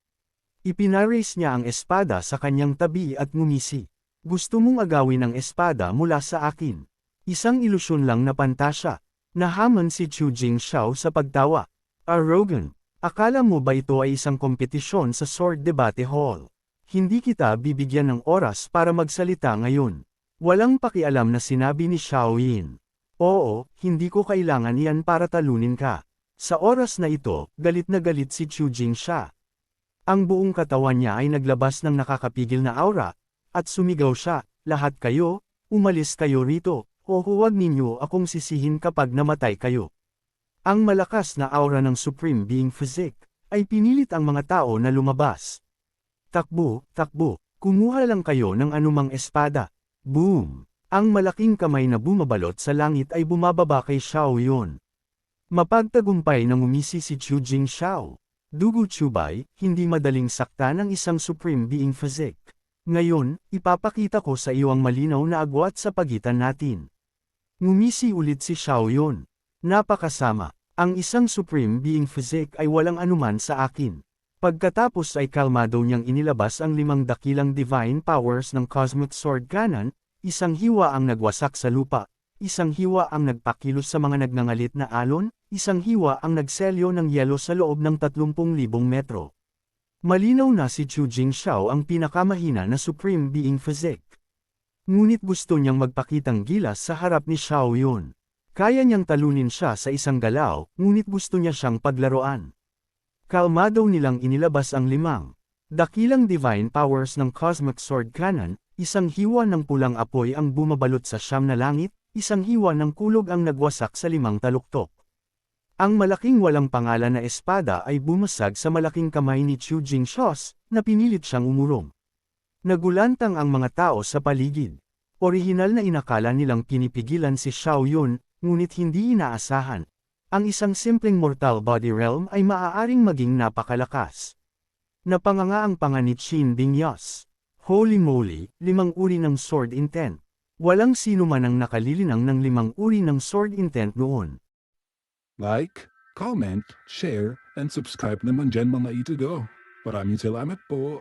Ipinaris niya ang espada sa kanyang tabi at ngumisi. Gusto mong agawin ang espada mula sa akin. Isang ilusyon lang na pantasya. Nahamon si Chu Jingxiao sa pagtawa. Arrogant. Akala mo ba ito ay isang kompetisyon sa Sword Debate Hall? Hindi kita bibigyan ng oras para magsalita ngayon. Walang pakialam na sinabi ni Xiao Yin. Oo, hindi ko kailangan iyan para talunin ka. Sa oras na ito, galit na galit si Chu Jingxia. Ang buong katawan niya ay naglabas ng nakakapigil na aura, at sumigaw siya, lahat kayo, umalis kayo rito. O huwag ninyo akong sisihin kapag namatay kayo. Ang malakas na aura ng Supreme Being Physique ay pinilit ang mga tao na lumabas. Takbo, takbo, kumuha lang kayo ng anumang espada. Boom! Ang malaking kamay na bumabalot sa langit ay bumababa kay Xiao Yun. Mapagtagumpay na ngumisi si Chu Jingxiao. Dugu Chubai, hindi madaling sakta ng isang Supreme Being Physique. Ngayon, ipapakita ko sa iyo ang malinaw na agwat sa pagitan natin. Ngumisi ulit si Xiao Yun. Napakasama. Ang isang Supreme Being Physique ay walang anuman sa akin. Pagkatapos ay kalmado niyang inilabas ang 5 dakilang divine powers ng Cosmic Sword Cannon, isang hiwa ang nagwasak sa lupa, isang hiwa ang nagpakilos sa mga nagngangalit na alon, isang hiwa ang nagselyo ng yelo sa loob ng 30,000 metro. Malinaw na si Chu Jingxiao ang pinakamahina na Supreme Being Physique. Ngunit gusto niyang magpakitang gilas sa harap ni Xiao Yun. Kaya niyang talunin siya sa isang galaw, ngunit gusto niya siyang paglaruan. Kalmado nilang inilabas ang 5 dakilang divine powers ng Cosmic Sword Cannon, isang hiwa ng pulang apoy ang bumabalot sa 9 na langit, isang hiwa ng kulog ang nagwasak sa 5 taluktok. Ang malaking walang pangalan na espada ay bumasag sa malaking kamay ni Chu Jingxiao na pinilit siyang umurong. Nagulantang ang mga tao sa paligid. Orihinal na inakala nilang pinipigilan si Xiao Yun, ngunit hindi inaasahan. Ang isang simpleng mortal body realm ay maaaring maging napakalakas. Napanganga ang panga ni Qin Dingyos. Holy moly, 5 uri ng sword intent. Walang sino man ang nakalilinang ng 5 uri ng sword intent noon. Like, comment, share, and subscribe naman dyan mga ito go. Maraming salamat po.